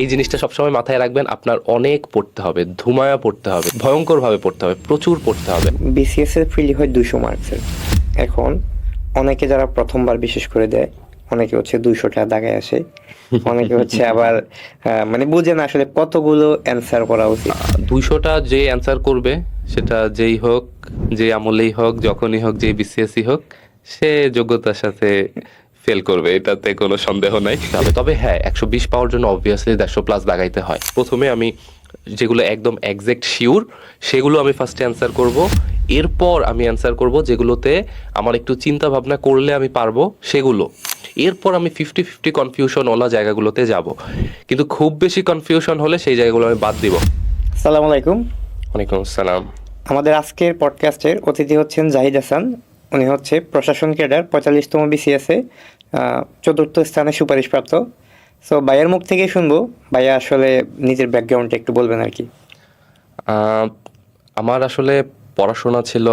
এই জিনিসটা সবসময় মাথায় রাখবেন, আপনার অনেক পড়তে হবে, ধুমায়া পড়তে হবে, ভয়ঙ্করভাবে পড়তে হবে, প্রচুর পড়তে হবে। বিসিএস এর প্রিলি হয় 200 মার্কসের। এখন অনেকে যারা প্রথমবার বিশেষ করে দেয়, অনেকে হচ্ছে 200টা দাগায় আসে, অনেকে হচ্ছে আবার মানে বুঝে না আসলে কতগুলো অ্যান্সার করা উচিত। 200টা যে অ্যান্সার করবে, সেটা যেই হোক, যে আমলেই হোক, যখনই হোক, যে বিসিএসই হোক, সে যোগ্যতার সাথে ফেল করবে, এটাতে কোনো সন্দেহ নাই। তবে হ্যাঁ, 120 পাওয়ার জন্য অবভিয়াসলি 150+ দাগাইতে হয়। প্রথমে আমি যেগুলো একদম এক্সাক্ট শিওর, সেগুলো আমি ফার্স্টে অ্যান্সার করব। এরপর আমি অ্যান্সার করব যেগুলোতে আমার একটু চিন্তা ভাবনা করলে আমি পারবো সেগুলো। এরপর আমি 50-50 কনফিউশন ওলা জায়গাগুলোতে যাব, কিন্তু খুব বেশি কনফিউশন হলে সেই জায়গাগুলো আমি বাদ দিব। আসসালামু আলাইকুম। ওয়ালাইকুম আসসালাম। আমাদের আজকের পডকাস্টের অতিথি হচ্ছেন জাহিদ হাসান। উনি হচ্ছে প্রশাসন ক্যাডার 45তম বিসিএস এ 4র্থ স্থানে সুপারিশপ্রাপ্ত। সো ভাইয়ের মুখ থেকেই শুনবো, ভাইয়া আসলে নিজের ব্যাকগ্রাউন্ডটা একটু বলবেন আর কি। আমার আসলে পড়াশোনা ছিল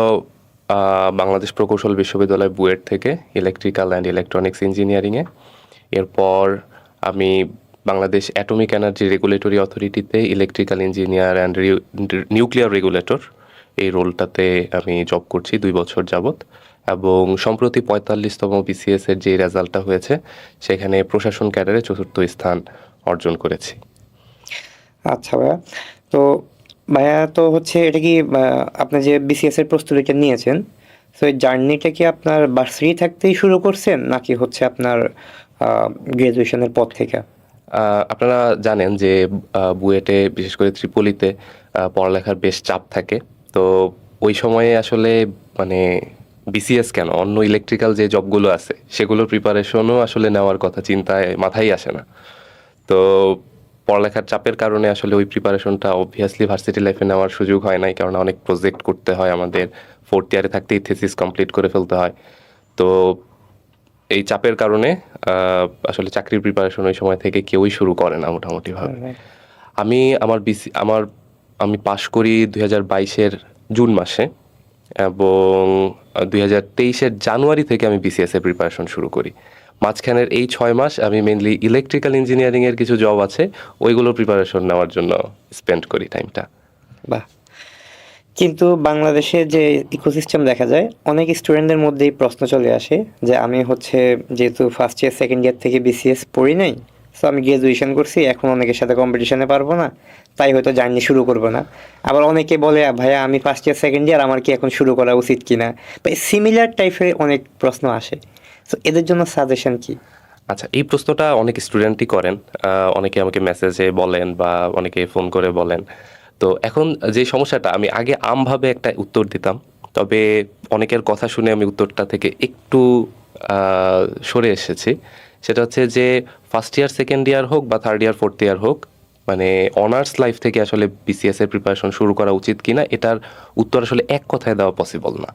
বাংলাদেশ প্রকৌশল বিশ্ববিদ্যালয় বুয়েট থেকে ইলেকট্রিক্যাল অ্যান্ড ইলেকট্রনিক্স ইঞ্জিনিয়ারিংয়ে। এরপর আমি বাংলাদেশ অ্যাটমিক এনার্জি রেগুলেটরি অথরিটিতে electrical engineer and nuclear regulator, এই রোলটাতে আমি জব করছি 2 বছর যাবত। এবং সম্প্রতি 45তম বিসিএস এর যে রেজাল্টটা হয়েছে, সেখানে প্রশাসন ক্যাডারে 4র্থ স্থান অর্জন করেছি। আচ্ছা ভাইয়া, তো ভাইয়া তো হচ্ছে এটা কি আপনি যে বিসিএস এর প্রস্তুতিটা নিয়েছেন, তো এই জার্নিটা কি আপনার ভার্সিটি থাকতেই শুরু করছেন নাকি হচ্ছে আপনার গ্রাজুয়েশনের পর থেকে? আপনারা জানেন যে বুয়েটে, বিশেষ করে ত্রিপলিতে পড়ালেখার বেশ চাপ থাকে। তো ওই সময়ে আসলে মানে বিসিএস কেন, অন্য ইলেকট্রিক্যাল যে জবগুলো আছে সেগুলোর প্রিপারেশনও আসলে নেওয়ার কথা চিন্তায় মাথায় আসে না। তো পড়ালেখার চাপের কারণে আসলে ওই প্রিপারেশনটা অবভিয়াসলি ভার্সিটি লাইফে নেওয়ার সুযোগ হয় নাই, কারণ অনেক প্রজেক্ট করতে হয় আমাদের। 4th ইয়ারে থাকতেই থিসিস কমপ্লিট করে ফেলতে হয়। তো এই চাপের কারণে আসলে চাকরির প্রিপারেশন ওই সময় থেকে কেউই শুরু করে না মোটামুটিভাবে। আমি আমার আমি পাশ করি 2022-এর জুন মাসে, এবং 2023-এর জানুয়ারি থেকে আমি বিসিএস এর প্রিপারেশন শুরু করি। মাঝখানের এই 6 মাস আমি মেনলি ইলেকট্রিক্যাল ইঞ্জিনিয়ারিং এর কিছু জব আছে, ওইগুলোর প্রিপারেশন নেওয়ার জন্য স্পেন্ড করি টাইমটা। বাহ। কিন্তু বাংলাদেশে যে ইকোসিস্টেম দেখা যায়, অনেক স্টুডেন্টদের মধ্যেই প্রশ্ন চলে আসে যে আমি হচ্ছে যেহেতু ফার্স্ট ইয়ার সেকেন্ড ইয়ার থেকে বিসিএস পড়ি নাই, সো আমি গ্রাজুয়েশন করছি, এখন অনেকের সাথে কম্পিটিশনে পারবো না, তাই হয়তো জার্নি শুরু করবো না। আবার অনেকে বলে ভাইয়া আমি ফার্স্ট ইয়ার সেকেন্ড ইয়ার, আমার কি এখন শুরু করা উচিত কিনা, বা সিমিলার টাইপের অনেক প্রশ্ন আসে। সো এদের জন্য সাজেশন কি? আচ্ছা, এই প্রশ্নটা অনেক স্টুডেন্টই করেন। অনেকে আমাকে মেসেজে বলেন বা অনেকে ফোন করে বলেন। তো এখন যে সমস্যাটা, আমি আগে আমভাবে একটা উত্তর দিতাম, তবে অনেকের কথা শুনে আমি উত্তরটা থেকে একটু সরে এসেছি। সেটা হচ্ছে যে ফার্স্ট ইয়ার সেকেন্ড ইয়ার হোক বা থার্ড ইয়ার ফোর্থ ইয়ার হোক, মানে অনার্স লাইফ থেকে আসলে বিসিএস এর প্রিপারেশন শুরু করা উচিত কিনা, এটার উত্তর আসলে এক কথায় দেওয়া পসিবল না।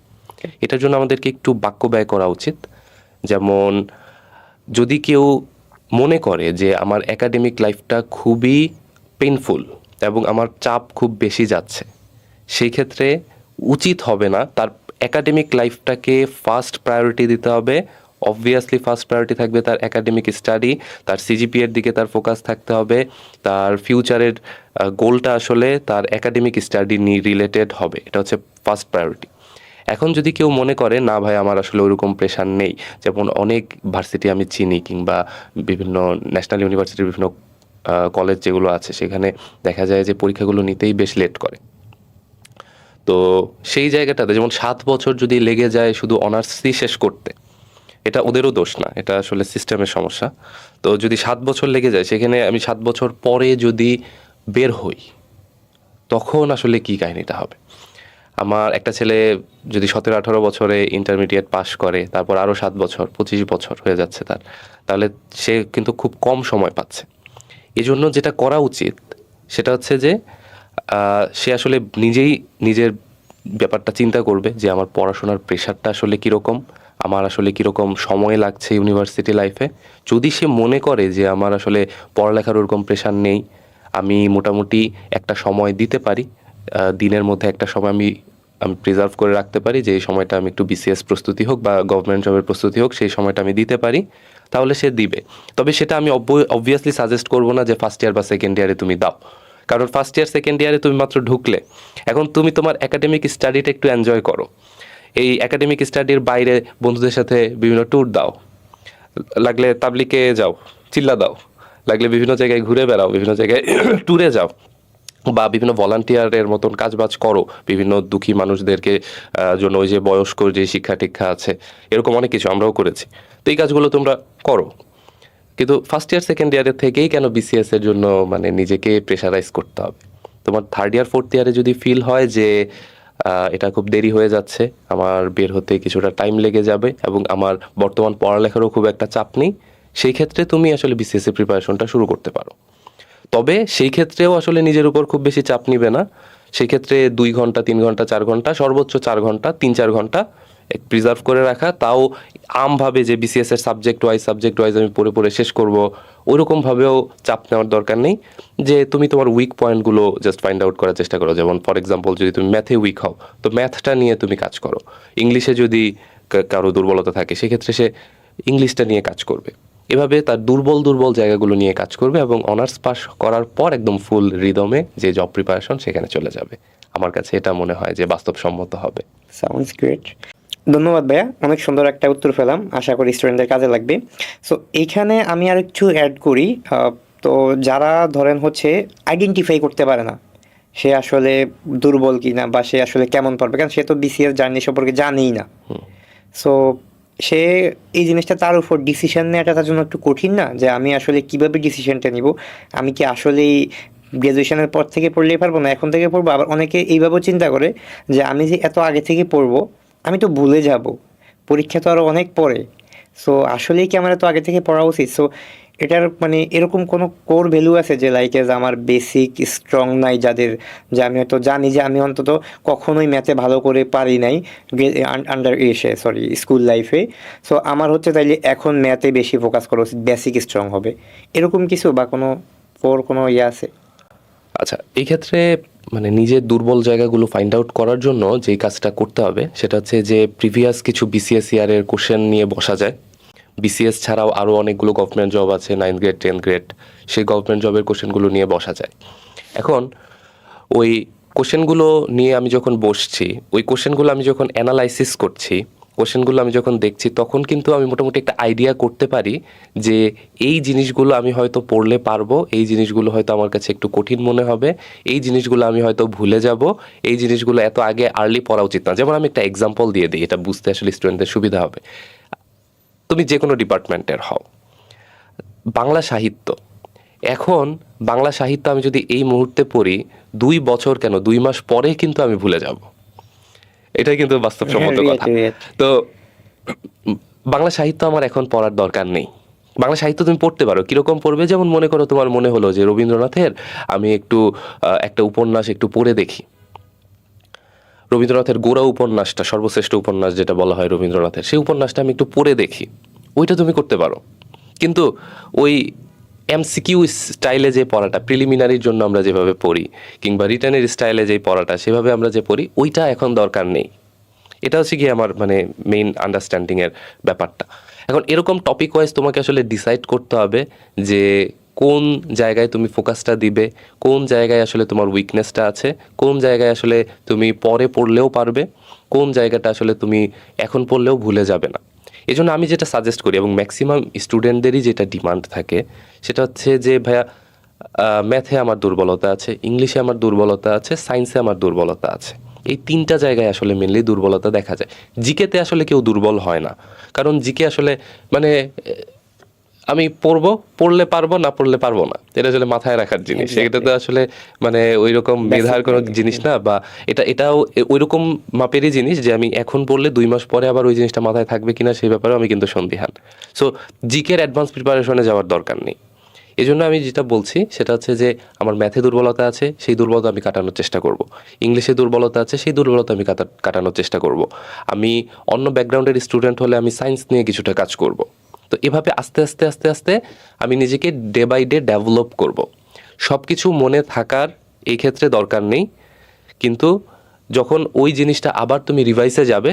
এটার জন্য আমাদেরকে একটু বাক্য ব্যয় করা উচিত। যেমন, যদি কেউ মনে করে যে আমার একাডেমিক লাইফটা খুবই পেইনফুল এবং আমার চাপ খুব বেশি যাচ্ছে, সেই ক্ষেত্রে উচিত হবে না তার একাডেমিক লাইফটাকে ফার্স্ট প্রায়োরিটি দিতে হবে। অবভিয়াসলি ফার্স্ট প্রায়োরিটি থাকবে তার একাডেমিক স্টাডি, তার সিজিপিএর দিকে তার ফোকাস থাকতে হবে। তার ফিউচারের গোলটা আসলে তার একাডেমিক স্টাডি নিয়ে রিলেটেড হবে, এটা হচ্ছে ফার্স্ট প্রায়োরিটি। এখন যদি কেউ মনে করে না ভাই আমার আসলে ওরকম প্রেশার নেই, যেমন অনেক ভার্সিটি আমি চিনি, কিংবা বিভিন্ন ন্যাশনাল ইউনিভার্সিটির বিভিন্ন কলেজ যেগুলো আছে, সেখানে দেখা যায় যে পরীক্ষাগুলো নিতেই বেশ লেট করে। তো সেই জায়গাটাতে যেমন 7 বছর যদি লেগে যায় শুধু অনার্সই শেষ করতে, এটা ওদেরও দোষ না, এটা আসলে সিস্টেমের সমস্যা। তো যদি 7 বছর লেগে যায়, সেখানে আমি 7 বছর পরে যদি বের হই, তখন আসলে কি কাহিনীটা হবে। আমার একটা ছেলে যদি 17-18 বছরে ইন্টারমিডিয়েট পাশ করে, তারপর আরও 7 বছর, 25 বছর হয়ে যাচ্ছে তার, তাহলে সে কিন্তু খুব কম সময় পাচ্ছে। এজন্য যেটা করা উচিত সেটা হচ্ছে যে সে আসলে নিজেই নিজের ব্যাপারটা চিন্তা করবে যে আমার পড়াশোনার প্রেশারটা আসলে কীরকম, আমার আসলে কীরকম সময় লাগছে ইউনিভার্সিটি লাইফে। যদি সে মনে করে যে আমার আসলে পড়ালেখার ওরকম প্রেশার নেই, আমি মোটামুটি একটা সময় দিতে পারি, দিনের মধ্যে একটা সময় আমি আমি প্রিজার্ভ করে রাখতে পারি, যে এই সময়টা আমি একটু বিসিএস প্রস্তুতি হোক বা গভর্নমেন্ট জবের প্রস্তুতি হোক, সেই সময়টা আমি দিতে পারি, তাহলে সে দিবে। তবে সেটা আমি অবভিয়াসলি সাজেস্ট করবো না যে ফার্স্ট ইয়ার বা সেকেন্ড ইয়ারে তুমি দাও, কারণ ফার্স্ট ইয়ার সেকেন্ড ইয়ারে তুমি মাত্র ঢুকলে, এখন তুমি তোমার একাডেমিক স্টাডিটা একটু এনজয় করো। এই একাডেমিক স্টাডির বাইরে বন্ধুদের সাথে বিভিন্ন ট্যুর দাও, লাগলে তাবলিকে যাও, চিল্লা দাও, লাগলে বিভিন্ন জায়গায় ঘুরে বেড়াও, বিভিন্ন জায়গায় ট্যুরে যাও, বা বিভিন্ন ভলান্টিয়ারের মতন কাজবাজ করো বিভিন্ন দুঃখী মানুষদেরকে জন্য, ওই যে বয়স্ক যে শিক্ষা টিক্ষা আছে, এরকম অনেক কিছু আমরাও করেছি। তো এই কাজগুলো তোমরা করো, কিন্তু ফার্স্ট ইয়ার সেকেন্ড ইয়ারের থেকেই কেন বিসিএস এর জন্য মানে নিজেকে প্রেশারাইজ করতে হবে? তোমার থার্ড ইয়ার ফোর্থ ইয়ারে যদি ফিল হয় যে এটা খুব দেরি হয়ে যাচ্ছে, আমার বের হতে কিছুটা টাইম লেগে যাবে এবং আমার বর্তমান পড়ালেখারও খুব একটা চাপ নেই, সেই ক্ষেত্রে তুমি আসলে বিসিএস এর প্রিপারেশনটা শুরু করতে পারো। তবে সেই ক্ষেত্রেও আসলে নিজের উপর খুব বেশি চাপ নিবে না। সেই ক্ষেত্রে 2 ঘন্টা 3 ঘন্টা 4 ঘন্টা, সর্বোচ্চ 4 ঘন্টা 3-4 ঘন্টা প্রিজার্ভ করে রাখা, তাও আমভাবে যে বিসিএস এর সাবজেক্ট ওয়াইজ আমি পড়ে পড়ে শেষ করব, ওইরকমভাবেও চাপ নেওয়ার দরকার নেই। যে তুমি তোমার উইক পয়েন্টগুলো জাস্ট ফাইন্ড আউট করার চেষ্টা করো। যেমন ফর এক্সাম্পল, যদি তুমি ম্যাথে উইক হও, তো ম্যাথটা নিয়ে তুমি কাজ করো। ইংলিশে যদি কারো দুর্বলতা থাকে, সেক্ষেত্রে সে ইংলিশটা নিয়ে কাজ করবে। এভাবে তার দুর্বল দুর্বল জায়গাগুলো নিয়ে কাজ করবে এবং অনার্স পাস করার পর একদম ফুল রিদমে যে জব প্রিপারেশন সেখানে চলে যাবে। আমার কাছে এটা মনে হয় যে বাস্তবসম্মত হবে। Sounds great. ধন্যবাদ ভাইয়া, অনেক সুন্দর একটা উত্তর পেলাম, আশা করি স্টুডেন্টদের কাজে লাগবে। সো এইখানে আমি আর একটু অ্যাড করি। তো যারা ধরেন হচ্ছে আইডেন্টিফাই করতে পারে না সে আসলে দুর্বল কিনা বা সে আসলে কেমন পারবে, কারণ সে তো বিসিএস জার্নি সম্পর্কে জানেই না। সো সে এই জিনিসটা তার উপর ডিসিশন নেওয়াটা তার জন্য একটু কঠিন না, যে আমি আসলে কিভাবে ডিসিশনটা নিব, আমি কি আসলেই গ্র্যাজুয়েশনের পর থেকে পড়লেই পারবো না এখন থেকে পড়বো। আবার অনেকে এইভাবেও চিন্তা করে যে আমি যে এত আগে থেকে পড়বো আমি তো ভুলে যাব, পরীক্ষা তো আরও অনেক পরে, সো আসলেই কি আমার এত আগে থেকে পড়া উচিত? সো এটার মানে এরকম কোনো কোর ভ্যালু আছে যে লাইক এজ আমার বেসিক স্ট্রং নাই যাদের, যে আমি হয়তো জানি যে আমি অন্তত কখনোই ম্যাথে ভালো করে পারি নাই স্কুল লাইফে, সো আমার হচ্ছে তাইলে এখন ম্যাথে বেশি ফোকাস করা উচিত, বেসিক স্ট্রং হবে, এরকম কিছু বা কোনো ইয়ে আছে? আচ্ছা, এই ক্ষেত্রে মানে নিজের দুর্বল জায়গাগুলো ফাইন্ড আউট করার জন্য যেই কাজটা করতে হবে সেটা হচ্ছে যে প্রিভিয়াস কিছু বিসিএস ইয়ারের কোশ্চেন নিয়ে বসা যায়। বিসিএস ছাড়াও আরও অনেকগুলো গভর্নমেন্ট জব আছে, 9 গ্রেড 10 গ্রেড, সেই গভর্নমেন্ট জবের কোশ্চেনগুলো নিয়ে বসা যায়। এখন ওই কোশ্চেনগুলো নিয়ে আমি যখন বসছি, ওই কোশ্চেনগুলো আমি যখন অ্যানালাইসিস করছি, কোশ্চেনগুলো আমি যখন দেখছি, তখন কিন্তু আমি মোটামুটি একটা আইডিয়া করতে পারি যে এই জিনিসগুলো আমি হয়তো পড়লে পারবো, এই জিনিসগুলো হয়তো আমার কাছে একটু কঠিন মনে হবে, এই জিনিসগুলো আমি হয়তো ভুলে যাব, এই জিনিসগুলো এত আগে আর্লি পড়া উচিত না। যেমন আমি একটা এক্সাম্পল দিয়ে দিই, এটা বুঝতে আসলে স্টুডেন্টদের সুবিধা হবে। তুমি যে কোনো ডিপার্টমেন্টের হও, বাংলা সাহিত্য, এখন বাংলা সাহিত্য আমি যদি এই মুহূর্তে পড়ি, 2 বছর কেন 2 মাস পরে কিন্তু আমি ভুলে যাব। এটাই কিন্তু বাস্তবসম্মত কথা। তো বাংলা সাহিত্য আমার এখন পড়ার দরকার নেই। বাংলা সাহিত্য তুমি পড়তে পারো, কিরকম পড়বে? যেমন মনে করো তোমার মনে হলো যে রবীন্দ্রনাথের আমি একটু একটা উপন্যাস একটু পড়ে দেখি, রবীন্দ্রনাথের গোড়া উপন্যাসটা, সর্বশ্রেষ্ঠ উপন্যাস যেটা বলা হয় রবীন্দ্রনাথের, সেই উপন্যাসটা আমি একটু পড়ে দেখি, ওইটা তুমি করতে পারো। কিন্তু ওই এমসিকিউ স্টাইলে যে পড়াটা, প্রিলিমিনারির জন্য আমরা যেভাবে পড়ি, কিংবা রিটার্নের স্টাইলে যে পড়াটা সেভাবে আমরা যে পড়ি, ওইটা এখন দরকার নেই। এটা হচ্ছে কি আমার মানে মেইন আন্ডারস্ট্যান্ডিংয়ের ব্যাপারটা। এখন এরকম টপিক ওয়াইজ তোমাকে আসলে ডিসাইড করতে হবে যে কোন জায়গায় তুমি ফোকাসটা দিবে, কোন জায়গায় আসলে তোমার উইকনেসটা আছে, কোন জায়গায় আসলে তুমি পরে পড়লেও পারবে, কোন জায়গাটা আসলে তুমি এখন পড়লেও ভুলে যাবে না। এই জন্য আমি যেটা সাজেস্ট করি, এবং ম্যাক্সিমাম স্টুডেন্টদেরই যেটা ডিমান্ড থাকে, সেটা হচ্ছে যে ভাইয়া ম্যাথে আমার দুর্বলতা আছে, ইংলিশে আমার দুর্বলতা আছে, সায়েন্সে আমার দুর্বলতা আছে। এই 3টা জায়গায় আসলে মেনলি দুর্বলতা দেখা যায়। জিকেতে আসলে কেউ দুর্বল হয় না, কারণ জিকে আসলে মানে আমি পড়লে পারবো, না পড়লে পারবো না, এটা আসলে মাথায় রাখার জিনিস। এটা তো আসলে মানে ওই রকম মেধার কোনো জিনিস না, বা এটাও ওই রকম মাপেরই জিনিস যে আমি এখন পড়লে 2 মাস পরে আবার ওই জিনিসটা মাথায় থাকবে কিনা সেই ব্যাপারেও আমি কিন্তু সন্দিহান। সো জিকের অ্যাডভান্স প্রিপারেশনে যাওয়ার দরকার নেই। এই জন্য আমি যেটা বলছি সেটা হচ্ছে যে আমার ম্যাথে দুর্বলতা আছে, সেই দুর্বলতা আমি কাটানোর চেষ্টা করব। ইংলিশে দুর্বলতা আছে, সেই দুর্বলতা আমি কাটানোর চেষ্টা করব। আমি অন্য ব্যাকগ্রাউন্ডের স্টুডেন্ট হলে আমি সায়েন্স নিয়ে কিছুটা কাজ করব। তো এভাবে আস্তে আস্তে আস্তে আস্তে আমি নিজেকে ডে বাই ডে ডেভেলপ করব। সব কিছু মনে থাকার এই ক্ষেত্রে দরকার নেই, কিন্তু যখন ওই জিনিসটা আবার তুমি রিভাইসে যাবে,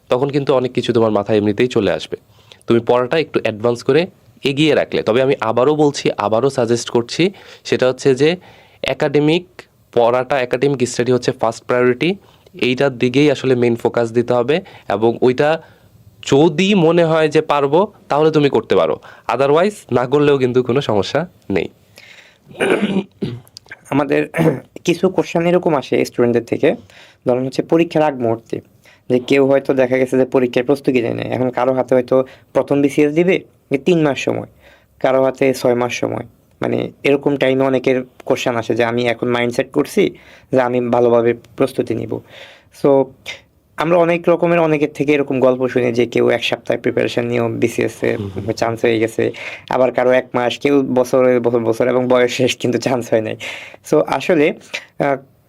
তখন কিন্তু অনেক কিছু তোমার মাথায় এমনিতেই চলে আসবে। তুমি পড়াটা একটু অ্যাডভান্স করে এগিয়ে রাখলে, তবে আমি আবারও বলছি, আবারও সাজেস্ট করছি, সেটা হচ্ছে যে একাডেমিক পড়াটা, একাডেমিক স্টাডি হচ্ছে ফার্স্ট প্রায়োরিটি। এইটার দিকেই আসলে মেইন ফোকাস দিতে হবে, এবং ওইটা যদি মনে হয় যে পারবো তাহলে তুমি করতে পারো, আদারওয়াইজ না করলেও কিন্তু কোনো সমস্যা নেই। আমাদের কিছু কোশ্চেন এরকম আসে স্টুডেন্টদের থেকে, ধরুন হচ্ছে পরীক্ষার আগ মুহূর্তে, যে কেউ হয়তো দেখা গেছে যে পরীক্ষার প্রস্তুতি নেয় না, এখন কারো হাতে হয়তো প্রথম বিসিএস দিবে 3 মাস সময়, কারো হাতে 6 মাস সময়, মানে এরকম টাইমে অনেকের কোশ্চেন আসে যে আমি এখন মাইন্ডসেট করছি যে আমি ভালোভাবে প্রস্তুতি নিব। সো আমরা অনেক রকমের অনেকের থেকে এরকম গল্প শুনি যে কেউ 1 সপ্তাহ প্রিপারেশন নিয়েও বিসিএস এ চান্স হয়ে গেছে, আবার কারো 1 মাস, কেউ বছরের বছর বছর এবং বয়স শেষ কিন্তু চান্স হয় নাই। সো আসলে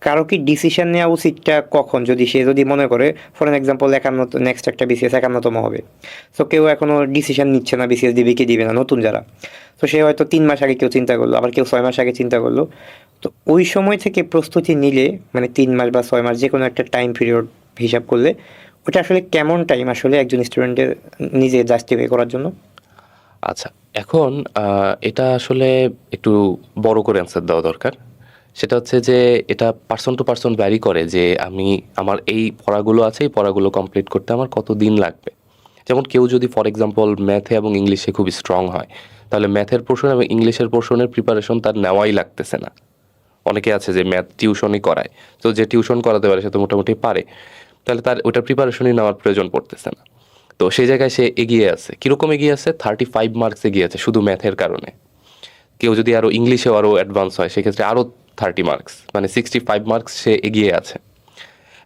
কারো কি ডিসিশন নেওয়া উচিতটা কখন, যদি সে যদি মনে করে ফর এন এক্সাম্পল 51, নেক্সট একটা বিসিএস 51তম হবে, সো কেউ এখনো ডিসিশন নিচ্ছে না বিসিএস দিবে কি দিবে না, নতুন যারা, তো সে হয়তো 3 মাস আগে কেউ চিন্তা করলো, আবার কেউ 6 মাস আগে চিন্তা করলো। তো ওই সময় থেকে প্রস্তুতি নিলে, মানে 3 মাস বা 6 মাস যে কোনো একটা টাইম পিরিয়ড হিসাব করলে, ওটা আসলে কেমন টাইম আসলে একজন স্টুডেন্টের নিজে জাস্টিফাই করার জন্য? আচ্ছা, এখন এটা আসলে একটু বড় করে অ্যান্সার দেওয়া দরকার। সেটা হচ্ছে যে এটা পার্সন টু পার্সন ভ্যারি করে, যে আমার এই পড়াগুলো আছে, এই পড়াগুলো কমপ্লিট করতে আমার কত দিন লাগবে। যেমন কেউ যদি ফর এক্সাম্পল ম্যাথে এবং ইংলিশে খুবই স্ট্রং হয়, তাহলে ম্যাথের পোর্শন এবং ইংলিশের পোর্শনের প্রিপারেশন তার নেওয়াই লাগতেছে না। অনেকে আছে যে ম্যাথ টিউশনই করায়, তো যে টিউশন করাতে পারে সে তো মোটামুটি পারে, তাহলে তার ওটা প্রিপারেশনই নেওয়ার প্রয়োজন পড়তেছে না। তো সেই জায়গায় সে এগিয়ে আছে। কীরকম এগিয়ে আছে? 35 মার্কস এগিয়ে আছে শুধু ম্যাথের কারণে। কেউ যদি আরও ইংলিশেও আরও অ্যাডভান্স হয়, সেক্ষেত্রে আরও 30 মার্কস, মানে 65 মার্কস সে এগিয়ে আছে।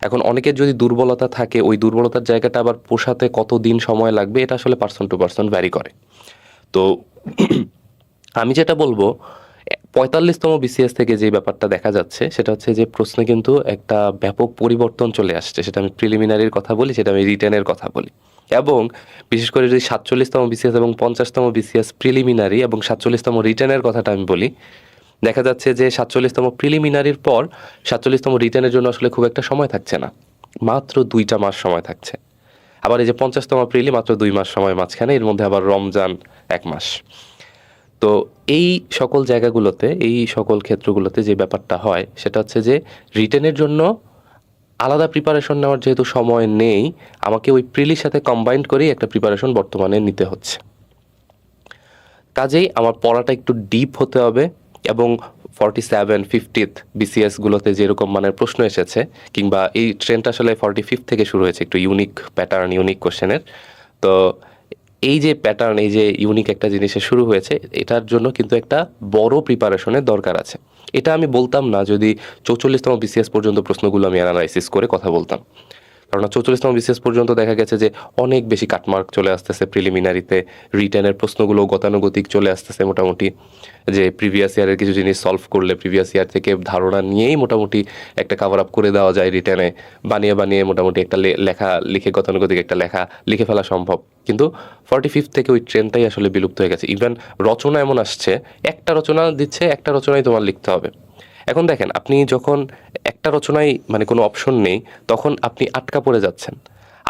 এখন অনেকের যদি দুর্বলতা থাকে, ওই দুর্বলতার জায়গাটা আবার পোষাতে কত দিন সময় লাগবে, এটা আসলে পার্সন টু পার্সন ভ্যারি করে। তো আমি যেটা বলবো, 45তম বিসিএস থেকে যে ব্যাপারটা দেখা যাচ্ছে, সেটা হচ্ছে যে প্রশ্নে কিন্তু একটা ব্যাপক পরিবর্তন চলে আসছে। সেটা আমি প্রিলিমিনারির কথা বলি, সেটা আমি রিটেনের কথা বলি, এবং বিশেষ করে যদি 47তম বিসিএস এবং 50তম বিসিএস প্রিলিমিনারি এবং 47তম রিটেনের কথাটা আমি বলি, দেখা যাচ্ছে যে 47তম প্রিলিমিনারির পর 47তম রিটেনের জন্য আসলে খুব একটা সময় থাকছে না, মাত্র 2টা মাস সময় থাকছে। আবার এই যে 50তম প্রিলি, মাত্র 2 মাস সময় মাঝখানে, এর মধ্যে আবার রমজান 1 মাস। তো এই সকল জায়গাগুলোতে, এই সকল ক্ষেত্রগুলোতে যে ব্যাপারটা হয়, সেটা হচ্ছে যে রিটেনের জন্য আলাদা প্রিপারেশন নেওয়ার যেহেতু সময় নেই, আমাকে ওই প্রিলির সাথে কম্বাইন্ড করেই একটা প্রিপারেশন বর্তমানে নিতে হচ্ছে। কাজেই আমার পড়াটা একটু ডিপ হতে হবে, এবং 47, 50th বিসিএসগুলোতে যেরকম মানের প্রশ্ন এসেছে, কিংবা এই ট্রেন্ডটা আসলে 45 থেকে শুরু হয়েছে, একটু ইউনিক প্যাটার্ন, ইউনিক কোশ্চেনের। তো এই যে প্যাটার্ন, এই যে ইউনিক একটা জিনিসে শুরু হয়েছে, এটার জন্য কিন্তু একটা বড় প্রিপারেশনের দরকার আছে। এটা আমি বলতাম না যদি 44তম বিসিএস পর্যন্ত প্রশ্নগুলো আমি অ্যানালাইসিস করে কথা বলতাম। কারণ 44তম বিসিএস পর্যন্ত দেখা গেছে যে অনেক বেশি কাটমার্ক চলে আসতেছে প্রিলিমিনারিতে, রিটেনের প্রশ্নগুলো গতানুগতিক চলে আসতেছে মোটামুটি, যে প্রিভিয়াস ইয়ারের কিছু জিনিস সলভ করলে প্রিভিয়াস ইয়ার থেকে ধারণা নিয়েই মোটামুটি একটা কাভার আপ করে দেওয়া যায় রিটেনে, বানিয়ে বানিয়ে মোটামুটি একটা লেখা লিখে, গতানুগতিক একটা লেখা লিখে ফেলা সম্ভব। কিন্তু 45 থেকে ওই ট্রেনটাই আসলে বিলুপ্ত হয়ে গেছে। ইভেন রচনা এমন আসছে, একটা রচনা দিচ্ছে, একটা রচনাই তোমার লিখতে হবে। এখন দেখেন, আপনি যখন একটা রচনায় মানে কোনো অপশন নেই, তখন আপনি আটকা পড়ে যাচ্ছেন।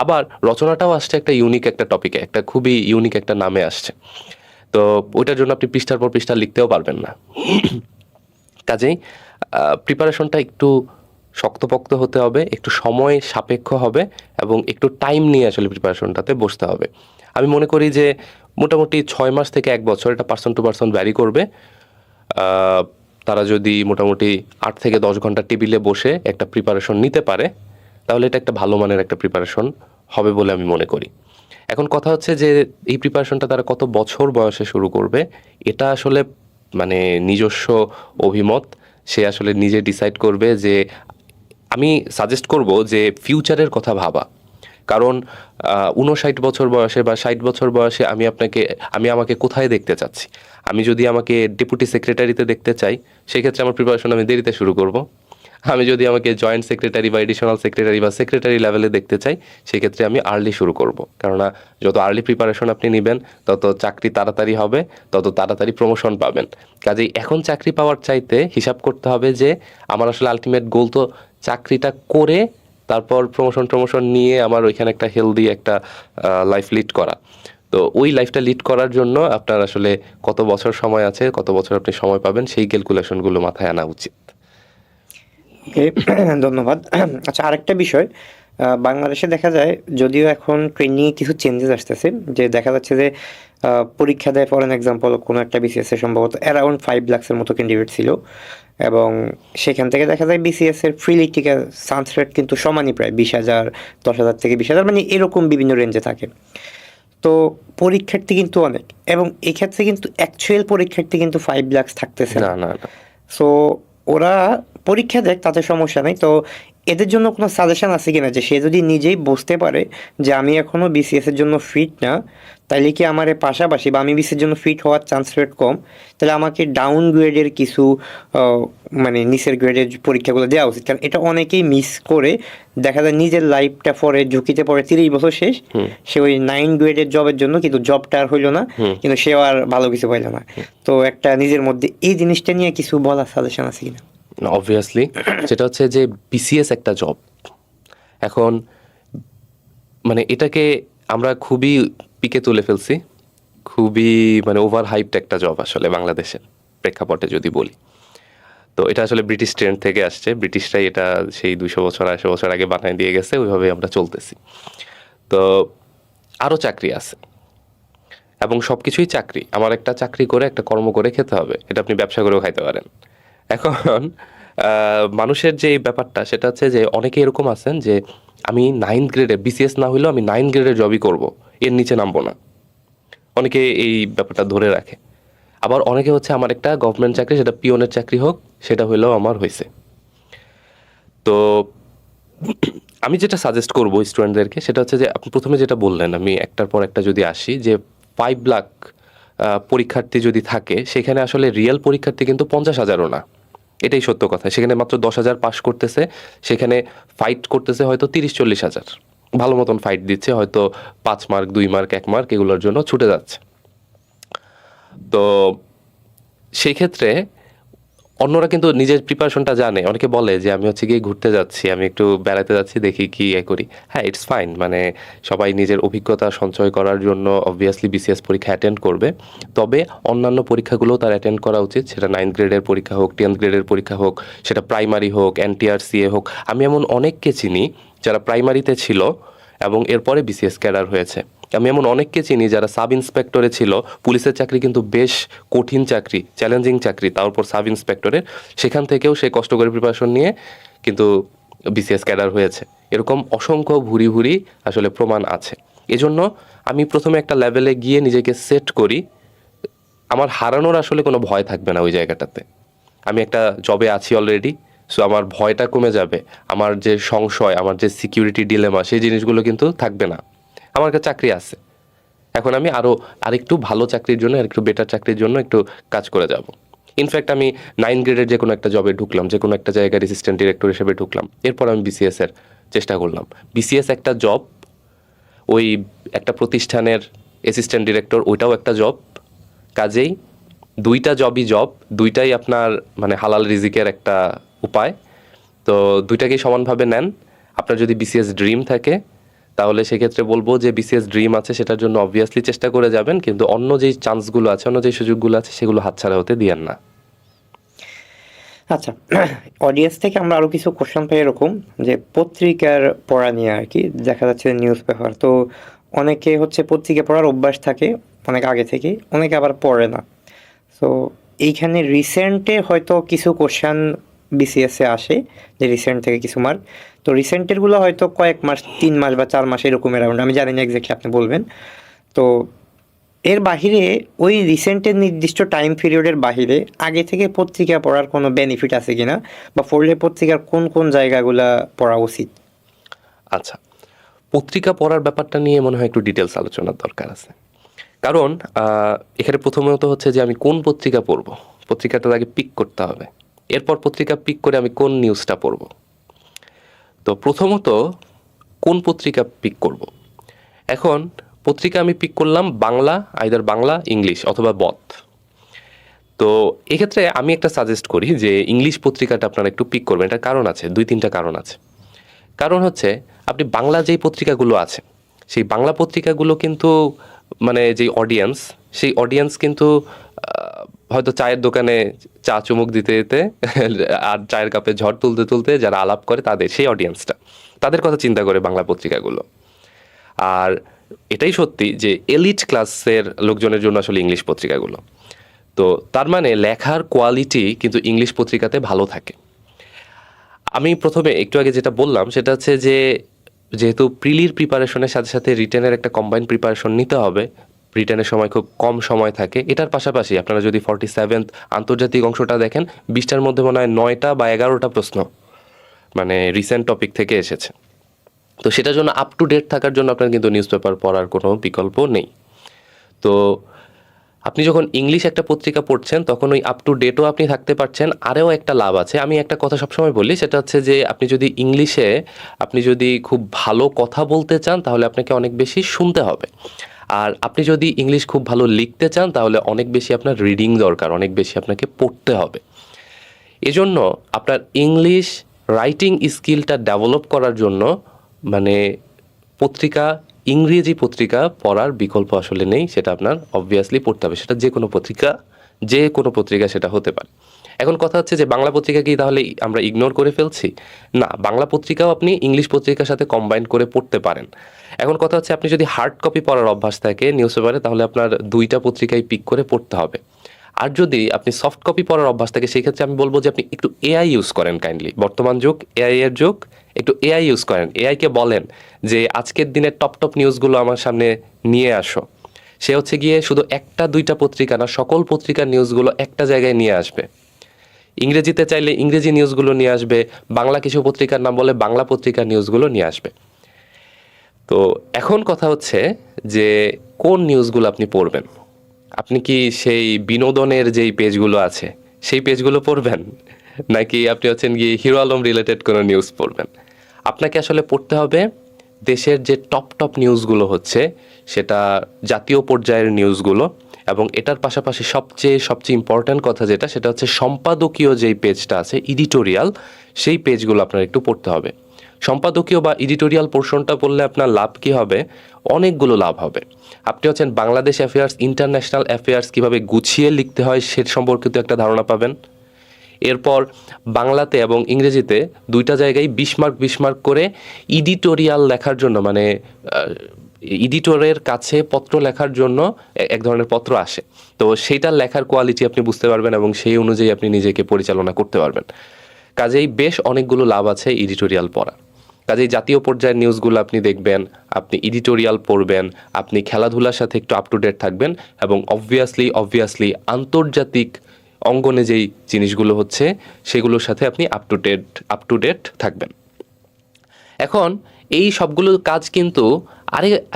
আবার রচনাটাও আসছে একটা ইউনিক একটা টপিকে, একটা খুবই ইউনিক একটা নামে আসছে, তো ওইটার জন্য আপনি পৃষ্ঠার পর পৃষ্ঠা লিখতেও পারবেন না। কাজেই প্রিপারেশনটা একটু শক্তপোক্ত হতে হবে, একটু সময় সাপেক্ষ হবে, এবং একটু টাইম নিয়ে আসলে প্রিপারেশনটাতে বসতে হবে। আমি মনে করি যে মোটামুটি 6 মাস থেকে 1 বছর, এটা পার্সন টু পার্সন ভ্যারি করবে। তারা যদি মোটামুটি 8 থেকে 10 ঘন্টা টেবিলে বসে একটা প্রিপারেশন নিতে পারে, তাহলে এটা একটা ভালো মানের একটা প্রিপারেশন হবে বলে আমি মনে করি। এখন কথা হচ্ছে যে এই প্রিপারেশনটা তারা কত বছর বয়সে শুরু করবে, এটা আসলে মানে নিজস্ব অভিমত, সে আসলে নিজে ডিসাইড করবে। যে আমি সাজেস্ট করব যে ফিউচারের কথা ভাবা। কারণ 59 বছর বয়সে বা 60 বছর বয়সে আমি আমাকে কোথায় দেখতে চাচ্ছি। আমি যদি আমাকে ডেপুটি সেক্রেটারিতে দেখতে চাই, সেক্ষেত্রে আমার প্রিপারেশন আমি দেরিতে শুরু করব। আমি যদি আমাকে জয়েন্ট সেক্রেটারি বা এডিশনাল সেক্রেটারি বা সেক্রেটারি লেভেলে দেখতে চাই, সেক্ষেত্রে আমি আর্লি শুরু করব। কেননা যত আর্লি প্রিপারেশন আপনি নেবেন, তত চাকরি তাড়াতাড়ি হবে, তত তাড়াতাড়ি প্রমোশন পাবেন। কাজেই এখন চাকরি পাওয়ার চাইতে হিসাব করতে হবে যে আমার আসলে আলটিমেট গোল তো চাকরিটা করে তারপর প্রমোশন নিয়ে আমার ওইখানে একটা হেলদি একটা লাইফ লিড করা। তো ওই লাইফটা লিড করার জন্য আপনার আসলে কত বছর সময় আছে, কত বছর আপনি সময় পাবেন, সেই ক্যালকুলেশনগুলো মাথায় আনা উচিত। ওকে, ধন্যবাদ। আচ্ছা, আরেকটা বিষয়, বাংলাদেশে দেখা যায় যদিও এখন ট্রেনিংয়ে কিছু চেঞ্জেস আসতেছে, যে দেখা যাচ্ছে যে পরীক্ষা দেয়, ফর এন এক্সাম্পল কোনো একটা বিসিএস এ সম্ভবত অ্যারাউন্ড 5 লাখের মতো ক্যান্ডিডেট ছিল, এবং সেখান থেকে দেখা যায় বিসিএস এর প্রিলিটিক্যাল চান্স রেট কিন্তু সমানই, প্রায় 20,000, 10,000 থেকে 20,000, মানে এরকম বিভিন্ন রেঞ্জে থাকে। তো পরীক্ষার্থী কিন্তু অনেক, এবং এক্ষেত্রে কিন্তু অ্যাকচুয়াল পরীক্ষার্থী কিন্তু 5 লাখ থাকতেছে না না। না না সো ওরা পরীক্ষা দেয়, তাতে সমস্যা নেই। তো এদের জন্য কোনো সাজেশন আছে কিনা, যে সে যদি নিজেই বুঝতে পারে যে আমি এখনও বিসিএস এর জন্য ফিট না, তাইলে কি আমার এর পাশাপাশি, বা আমি বিসিএস এর জন্য ফিট হওয়ার চান্স রেট কম, তাহলে আমাকে ডাউন গ্রেডের কিছু মানে নিচের গ্রেডের পরীক্ষাগুলো দেওয়া উচিত? কারণ এটা অনেকেই মিস করে, দেখা যায় নিজের লাইফটা পরে ঝুঁকিতে পড়ে, 30 বছর শেষ, সে ওই 9 গ্রেডের জবের জন্য, কিন্তু জবটা আর হইলো না, কিন্তু সেও আর ভালো কিছু পাইলো না। তো একটা নিজের মধ্যে এই জিনিসটা নিয়ে কিছু বলার সাজেশন আছে কিনা? অবভিয়াসলি, যেটা হচ্ছে যে বিসিএস একটা জব। এখন মানে এটাকে আমরা খুবই পিকে তুলে ফেলছি, খুবই মানে ওভার হাইপড একটা জব আসলে বাংলাদেশের প্রেক্ষাপটে যদি বলি। তো এটা আসলে ব্রিটিশ ট্রেন্ড থেকে আসছে, ব্রিটিশরাই এটা সেই 200 বছর 250 বছর আগে বানায় দিয়ে গেছে, ওইভাবে আমরা চলতেছি। তো আরও চাকরি আছে, এবং সব কিছুই চাকরি। আমার একটা চাকরি করে, একটা কর্ম করে খেতে হবে, এটা আপনি ব্যবসা করেও খাইতে পারেন। এখন মানুষের যে এই ব্যাপারটা, সেটা হচ্ছে যে অনেকে এরকম আছেন যে আমি 9 গ্রেডে, বিসিএস না হইলেও আমি 9 গ্রেডের জবই করব, এর নিচে নামবো না। অনেকে এই ব্যাপারটা ধরে রাখে। আবার অনেকে হচ্ছে আমার একটা গভর্নমেন্ট চাকরি, সেটা পিওনের চাকরি হোক, সেটা হইলেও আমার হয়েছে। তো আমি যেটা সাজেস্ট করবো স্টুডেন্টদেরকে, সেটা হচ্ছে যে আপনি প্রথমে যেটা বললেন, আমি একটার পর একটা যদি আসি, যে 5 লাখ পরীক্ষার্থী যদি থাকে, সেখানে আসলে রিয়েল পরীক্ষার্থী কিন্তু 50,000ও না, এটাই সত্য কথা। সেখানে মাত্র 10,000 পাস করতেছে, সেখানে ফাইট করতেছে হয়তো 30-40 হাজার, ভালো মতন ফাইট দিচ্ছে, হয়তো 5 মার্ক 2 মার্ক 1 মার্ক এগুলোর জন্য ছুটে যাচ্ছে। তো সেই ক্ষেত্রে অন্যরা কিন্তু নিজের প্রিপারেশনটা জানে। অনেকে বলে যে আমি হচ্ছে গিয়ে ঘুরতে যাচ্ছি, আমি একটু বেড়াতে যাচ্ছি, দেখি কি করি। হ্যাঁ, ইটস ফাইন, মানে সবাই নিজের অভিজ্ঞতা সঞ্চয় করার জন্য অবভিয়াসলি বিসিএস পরীক্ষা অ্যাটেন্ড করবে। তবে অন্যান্য পরীক্ষাগুলোও তার অ্যাটেন্ড করা উচিত, সেটা 9 গ্রেডের পরীক্ষা হোক, 10th গ্রেডের পরীক্ষা হোক, সেটা প্রাইমারি হোক, এনটিআরসিএ হোক। আমি এমন অনেককে চিনি যারা প্রাইমারিতে ছিল এবং এরপরে বিসিএস ক্যাডার হয়েছে। আমি এমন অনেককে চিনি যারা সাব ইন্সপেক্টরে ছিল, পুলিশের চাকরি কিন্তু বেশ কঠিন চাকরি, চ্যালেঞ্জিং চাকরি, তারপর সাব ইন্সপেক্টরের, সেখান থেকেও সে কষ্ট করে প্রিপারেশন নিয়ে কিন্তু বিসিএস ক্যাডার হয়েছে। এরকম অসংখ্য ভুরি ভুরি আসলে প্রমাণ আছে। এজন্য আমি প্রথমে একটা লেভেলে গিয়ে নিজেকে সেট করি, আমার হারানোর আসলে কোনো ভয় থাকবে না ওই জায়গাটাতে। আমি একটা জবে আছি অলরেডি, সো আমার ভয়টা কমে যাবে, আমার যে সংশয়, আমার যে সিকিউরিটি ডিলেমা, সেই জিনিসগুলো কিন্তু থাকবে না। আমার কাছে চাকরি আছে, এখন আমি আরেকটু ভালো চাকরির জন্য, আরেকটু বেটার চাকরির জন্য একটু কাজ করে যাব। ইনফ্যাক্ট আমি 9 গ্রেডের যে কোনো একটা জবে ঢুকলাম, যে কোনো একটা জায়গায় অ্যাসিস্ট্যান্ট ডিরেক্টর হিসেবে ঢুকলাম, এরপর আমি বিসিএস এর চেষ্টা করলাম। বিসিএস একটা জব, ওই একটা প্রতিষ্ঠানের অ্যাসিস্ট্যান্ট ডিরেক্টর, ওইটাও একটা জব। কাজেই দুইটা জবই জব, দুইটাই আপনার মানে হালাল রিজিকের একটা উপায়। তো দুইটাকেই সমানভাবে নেন। আপনার যদি বিসিএস ড্রিম থাকে, তাহলে সেক্ষেত্রে বলবো যে বিসিএস ড্রিম আছে, সেটার জন্য অবভিয়াসলি চেষ্টা করে যাবেন, কিন্তু অন্য যেই চান্সগুলো আছে, অন্য যেই সুযোগগুলো আছে, সেগুলো হাতছাড়া হতে দিয়েন না। আচ্ছা, অডিয়েন্স থেকে আমরা আরও কিছু কোশ্চেন পাই এরকম, যে পত্রিকার পড়া নিয়ে আর কি। দেখা যাচ্ছে নিউজ পেপার, তো অনেকে হচ্ছে পত্রিকা পড়ার অভ্যাস থাকে অনেক আগে থেকে, অনেকে আবার পড়ে না। সো এইখানে রিসেন্টে হয়তো কিছু কোশ্চেন বিসিএসে আসে, যে রিসেন্ট থেকে কিছু মার্ক, তো রিসেন্টেরগুলো হয়তো কয়েক মাস, 3 মাস বা 4 মাস এরকম অ্যারাউন্ড, আমি জানি না এক্স্যাক্টলি, আপনি বলবেন। তো এর বাহিরে, ওই রিসেন্টের নির্দিষ্ট টাইম পিরিয়ডের বাহিরে আগে থেকে পত্রিকা পড়ার কোনো বেনিফিট আছে কিনা, বা পড়লে পত্রিকার কোন কোন জায়গাগুলা পড়া উচিত? আচ্ছা, পত্রিকা পড়ার ব্যাপারটা নিয়ে মনে হয় একটু ডিটেলস আলোচনার দরকার আছে। কারণ এখানে প্রথমত হচ্ছে যে আমি কোন পত্রিকা পড়ব, পত্রিকাটা আগে পিক করতে হবে। এরপর পত্রিকা পিক করে আমি কোন নিউজটা পড়ব। তো প্রথমত কোন পত্রিকা পিক করব। এখন পত্রিকা আমি পিক করলাম বাংলা, আইদার বাংলা, ইংলিশ অথবা বথ। তো এক্ষেত্রে আমি একটা সাজেস্ট করি যে ইংলিশ পত্রিকাটা আপনারা একটু পিক করবেন। এটার কারণ আছে, 2-3টা কারণ আছে। কারণ হচ্ছে আপনি বাংলা যেই পত্রিকাগুলো আছে, সেই বাংলা পত্রিকাগুলো কিন্তু মানে যেই অডিয়েন্স, সেই অডিয়েন্স কিন্তু হয়তো চায়ের দোকানে চা চুমুক দিতে দিতে আর চায়ের কাপে ঝড় তুলতে তুলতে যারা আলাপ করে তাদের সেই অডিয়েন্সটা, তাদের কথা চিন্তা করে বাংলা পত্রিকাগুলো। আর এটাই সত্যি যে এলিট ক্লাসের লোকজনের জন্য আসলে ইংলিশ পত্রিকাগুলো। তো তার মানে লেখার কোয়ালিটি কিন্তু ইংলিশ পত্রিকাতে ভালো থাকে। আমি প্রথমে একটু আগে যেটা বললাম সেটা হচ্ছে যে যেহেতু প্রিলির প্রিপারেশনের সাথে সাথে রিটেনের একটা কম্বাইন্ড প্রিপারেশন নিতে হবে, রিটেনের সময় খুব কম সময় থাকে, এটার পাশাপাশি আপনারা যদি 47th আন্তর্জাতিক অংশটা দেখেন, 20টার মধ্যে মনে হয় 9টা বা 11টা প্রশ্ন মানে রিসেন্ট টপিক থেকে এসেছে। তো সেটার জন্য আপ টু ডেট থাকার জন্য আপনার কিন্তু নিউজ পেপার পড়ার কোনো বিকল্প নেই। তো আপনি যখন ইংলিশ একটা পত্রিকা পড়ছেন তখন ওই আপ টু ডেটও আপনি থাকতে পারছেন। আরও একটা লাভ আছে, আমি একটা কথা সবসময় বলি, সেটা হচ্ছে যে আপনি যদি ইংলিশে আপনি যদি খুব ভালো কথা বলতে চান তাহলে আপনাকে অনেক বেশি শুনতে হবে। আর আপনি যদি ইংলিশ খুব ভালো লিখতে চান তাহলে অনেক বেশি আপনার রিডিং দরকার, অনেক বেশি আপনাকে পড়তে হবে। এজন্য আপনার ইংলিশ রাইটিং স্কিলটা ডেভেলপ করার জন্য মানে পত্রিকা, ইংরেজি পত্রিকা পড়ার বিকল্প আসলে নেই, সেটা আপনার অবভিয়াসলি পড়তে হবে। সেটা যে কোনো পত্রিকা সেটা হতে পারে। এখন কথা হচ্ছে যে বাংলা পত্রিকা কি তাহলে আমরা ইগনোর করে ফেলছি? না, বাংলা পত্রিকাও আপনি ইংলিশ পত্রিকার সাথে কম্বাইন করে পড়তে পারেন। এখন কথা হচ্ছে আপনি যদি হার্ড কপি পড়ার অভ্যাস থাকে নিউজ পেপারে তাহলে আপনার 2টা পত্রিকায় পিক করে পড়তে হবে। আর যদি আপনি সফট কপি পড়ার অভ্যাস থাকে সেই ক্ষেত্রে আমি বলবো যে আপনি একটু এআই ইউজ করেন কাইন্ডলি। বর্তমান যুগ এআই এর যুগ, একটু এআই ইউজ করেন। এআইকে বলেন যে আজকের দিনের টপ নিউজগুলো আমার সামনে নিয়ে আসো। সে হচ্ছে গিয়ে শুধু 1টা 2টা পত্রিকা না, সকল পত্রিকার নিউজগুলো একটা জায়গায় নিয়ে আসবে। ইংরেজিতে চাইলে ইংরেজি নিউজগুলো নিয়ে আসবে, বাংলা কিছু পত্রিকার নাম বলে বাংলা পত্রিকার নিউজগুলো নিয়ে আসবে। তো এখন কথা হচ্ছে যে কোন নিউজগুলো আপনি পড়বেন। আপনি কি সেই বিনোদনের যেই পেজগুলো আছে সেই পেজগুলো পড়বেন, নাকি আপনি হচ্ছেন গিয়ে হিরো আলম রিলেটেড কোনো নিউজ পড়বেন? আপনাকে আসলে পড়তে হবে দেশের যে টপ নিউজগুলো হচ্ছে সেটা জাতীয় পর্যায়ের নিউজগুলো, এবং এটার পাশাপাশি সবচেয়ে ইম্পর্ট্যান্ট কথা যেটা সেটা হচ্ছে সম্পাদকীয় যেই পেজটা আছে এডিটোরিয়াল, সেই পেজগুলো আপনার একটু পড়তে হবে। সম্পাদকীয় বা এডিটোরিয়াল পোর্শনটা পড়লে আপনার লাভ কি হবে? অনেকগুলো লাভ হবে। আপনি হচ্ছেন বাংলাদেশ অ্যাফেয়ার্স, ইন্টারন্যাশনাল অ্যাফেয়ার্স কীভাবে গুছিয়ে লিখতে হয় সে সম্পর্কিত একটা ধারণা পাবেন। এরপর বাংলাতে এবং ইংরেজিতে 2টা জায়গায় 20 মার্ক করে এডিটোরিয়াল লেখার জন্য মানে এডিটরের কাছে পত্র লেখার জন্য এক ধরনের পত্র আসে। তো সেইটার লেখার কোয়ালিটি আপনি বুঝতে পারবেন এবং সেই অনুযায়ী আপনি নিজেকে পরিচালনা করতে পারবেন। কাজেই বেশ অনেকগুলো লাভ আছে এডিটোরিয়াল পড়া। কাজেই জাতীয় পর্যায়ের নিউজগুলো আপনি দেখবেন, আপনি এডিটোরিয়াল পড়বেন, আপনি খেলাধুলার সাথে একটু আপ টু ডেট থাকবেন, এবং অবভিয়াসলি আন্তর্জাতিক অঙ্গনে যেই জিনিসগুলো হচ্ছে সেগুলোর সাথে আপনি আপ টু ডেট থাকবেন। এখন এই সবগুলো কাজ কিন্তু